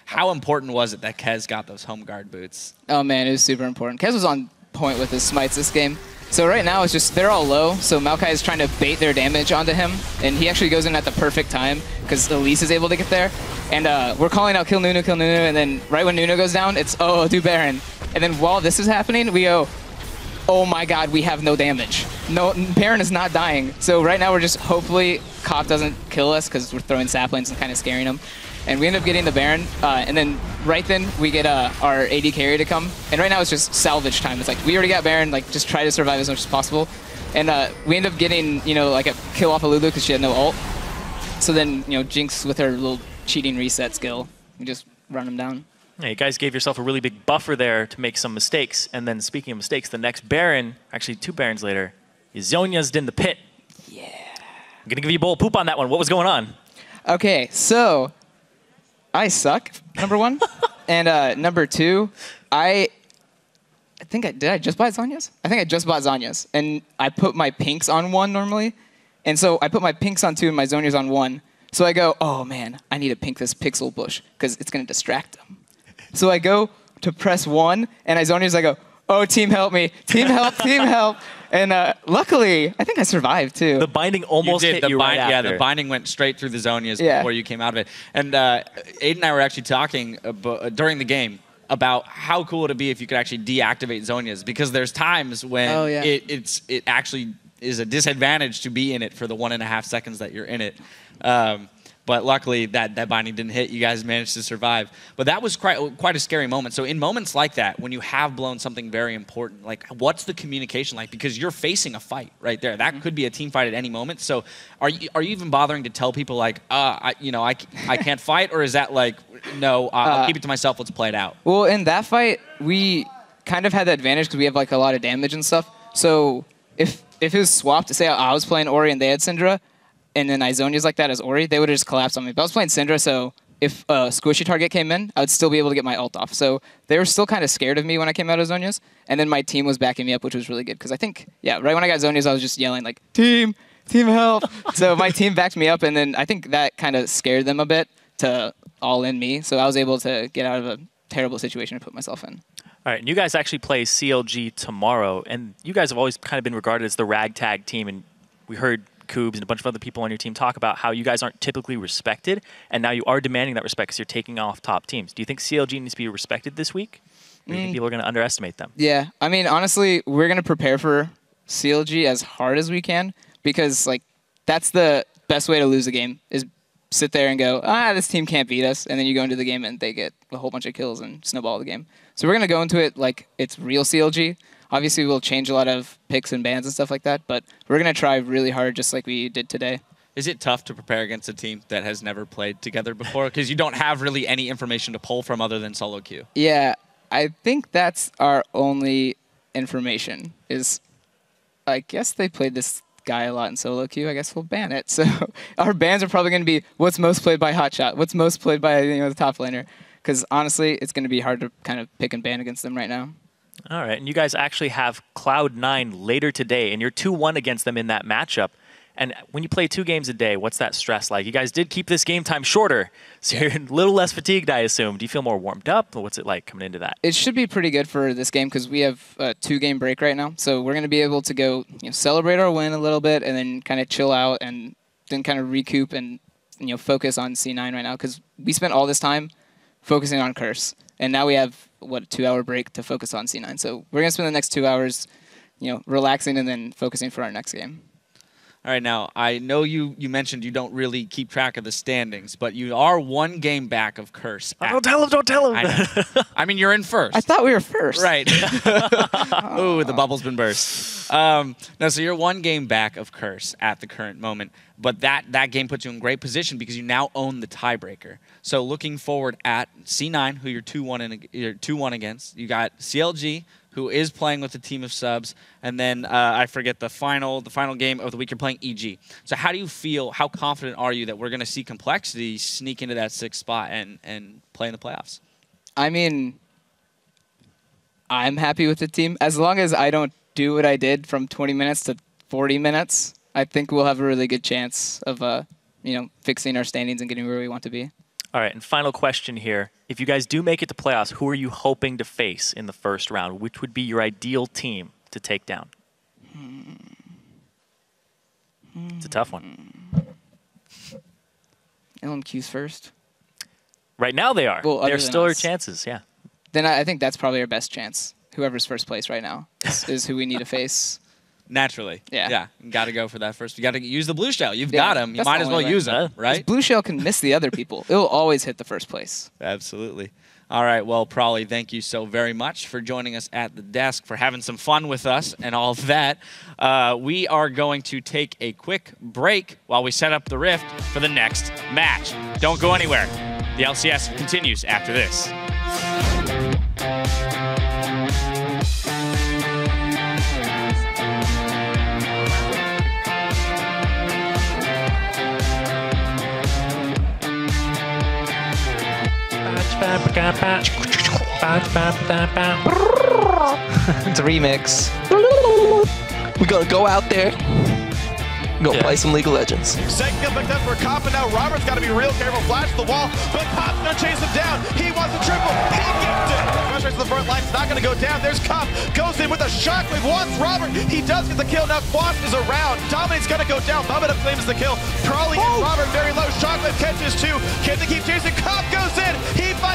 Speaker 9: How important was it that Kez got those home guard boots?
Speaker 7: Oh, man, it was super important. Kez was on point with his smites this game. So right now, it's just they're all low, so Maokai is trying to bait their damage onto him, and he actually goes in at the perfect time because Elise is able to get there. And we're calling out kill Nunu, and then right when Nunu goes down, it's, oh, do Baron. And then while this is happening, we go, oh my god, we have no damage. No, Baron is not dying. So right now, we're just, hopefully, Cop doesn't kill us because we're throwing saplings and kind of scaring him. And we end up getting the Baron, and then right then we get our AD carry to come. And right now it's just salvage time. It's like, we already got Baron, like just try to survive as much as possible. And we end up getting, like a kill off of Lulu because she had no ult. So then, Jinx with her little cheating reset skill, we just run him down.
Speaker 8: Yeah, you guys gave yourself a really big buffer there to make some mistakes. And then speaking of mistakes, the next Baron, actually 2 Barons later, Zhonya's in the pit.
Speaker 7: Yeah.
Speaker 8: I'm going to give you a bowl of poop on that one. What was going on?
Speaker 7: Okay, so I suck, number 1. And number 2, I think did I just buy Zhonya's? I think I just bought Zhonya's. And I put my pinks on 1 normally. And so I put my pinks on 2 and my Zhonya's on 1. So I go, oh man, I need to pink this pixel bush because it's going to distract them. So I go to press 1 and I Zhonya's, I go, oh, team help me. Team help, team help. And luckily, I think I survived too.
Speaker 8: The binding almost hit you right after.
Speaker 9: Yeah, the binding went straight through the Zhonya's before you came out of it. And Aiden and I were actually talking during the game about how cool it'd be if you could actually deactivate Zhonya's, because there's times when it actually is a disadvantage to be in it for the 1.5 seconds that you're in it. But luckily, that binding didn't hit. You guys managed to survive. But that was quite a scary moment. So in moments like that, when you have blown something very important, like what's the communication like? Because you're facing a fight right there. That could be a team fight at any moment. So are you even bothering to tell people like, I can't fight? Or is that like, no, I'll keep it to myself. Let's play it out.
Speaker 7: Well, in that fight, we kind of had the advantage because we have like a lot of damage and stuff. So if it was swapped, say I was playing Ori and they had Syndra, and then I Zhonya's like that as Ori, they would have just collapsed on me. But I was playing Syndra, so if a squishy target came in, I would still be able to get my ult off. So they were still kind of scared of me when I came out of Zhonya's. And then my team was backing me up, which was really good. Because I think, right when I got Zhonya's, I was just yelling like, team help. So my team backed me up, and then I think that kind of scared them a bit to all in me. So I was able to get out of a terrible situation to put myself in.
Speaker 8: All right, and you guys actually play CLG tomorrow. And you guys have always kind of been regarded as the ragtag team. And we heard Koobs and a bunch of other people on your team talk about how you guys aren't typically respected, and now you are demanding that respect because you're taking off top teams. Do you think CLG needs to be respected this week? Or do you think people are going to underestimate them?
Speaker 7: Yeah, I mean, honestly, we're going to prepare for CLG as hard as we can because, like, that's the best way to lose a game is sit there and go, this team can't beat us, and then you go into the game and they get a whole bunch of kills and snowball the game. So we're going to go into it like it's real CLG. Obviously, we'll change a lot of picks and bans and stuff like that, but we're going to try really hard just like we did today.
Speaker 9: Is it tough to prepare against a team that has never played together before? Because you don't have really any information to pull from other than solo queue.
Speaker 7: Yeah, I think that's our only information is, I guess they played this guy a lot in solo queue. I guess we'll ban it. So our bans are probably going to be what's most played by Hotshot, what's most played by the top laner. Because honestly, it's going to be hard to kind of pick and ban against them right now.
Speaker 8: All right, and you guys actually have Cloud9 later today, and you're 2-1 against them in that matchup. And when you play 2 games a day, what's that stress like? You guys did keep this game time shorter, so you're a little less fatigued, I assume. Do you feel more warmed up, or what's it like coming into that?
Speaker 7: It should be pretty good for this game because we have a 2-game break right now. So we're going to be able to go celebrate our win a little bit and then kind of chill out and then kind of recoup and focus on C9 right now because we spent all this time focusing on Curse. And now we have, what, a 2-hour break to focus on C9. So we're going to spend the next 2 hours relaxing and then focusing for our next game.
Speaker 9: All right, now, I know you mentioned you don't really keep track of the standings, but you are 1 game back of Curse.
Speaker 8: Oh, don't tell him.
Speaker 9: I mean, you're in first.
Speaker 7: I thought we were first.
Speaker 9: Right. Ooh, the bubble's been burst. No, so you're 1 game back of Curse at the current moment, but that game puts you in great position because you now own the tiebreaker. So looking forward at C9, who you're 2-1 against, you got CLG, who is playing with a team of subs, and then I forget the final game of the week, you're playing EG. So how do you feel, how confident are you that we're going to see Complexity sneak into that 6th spot and play in the playoffs?
Speaker 7: I mean, I'm happy with the team. As long as I don't do what I did from 20 minutes to 40 minutes, I think we'll have a really good chance of fixing our standings and getting where we want to be.
Speaker 8: All right, and final question here. If you guys do make it to playoffs, who are you hoping to face in the first round? Which would be your ideal team to take down? It's a tough one.
Speaker 7: LMQ's first.
Speaker 8: Right now they are.
Speaker 7: Well,
Speaker 8: they're still our chances, yeah.
Speaker 7: Then I think that's probably our best chance. Whoever's first place right now is who we need to face.
Speaker 9: Naturally.
Speaker 7: Yeah.
Speaker 9: You got to go for that first. You got to use the blue shell. You've got him. You might as well use him, right?
Speaker 7: Blue shell can miss the other people. It'll always hit the first place.
Speaker 9: Absolutely. All right. Well, Prolly, thank you so very much for joining us at the desk, for having some fun with us and all of that. We are going to take a quick break while we set up the Rift for the next match. Don't go anywhere. The LCS continues after this.
Speaker 2: It's a remix. We're gonna go out there. Go play some League of Legends.
Speaker 10: Second kill picked up for Cop, and now Robert's got to be real careful. Flash to the wall, but Cop's gonna chase him down. He wants a triple. He gets it. Rush to the front line. It's not gonna go down. There's Cop. Goes in with a shockwave. Wants Robert. He does get the kill. Now Quas is around. Dominate's gonna go down. Bubbadub claims the kill. Prolly and Robert very low. Shockwave catches 2. Can they keep chasing? Cop goes in. He finds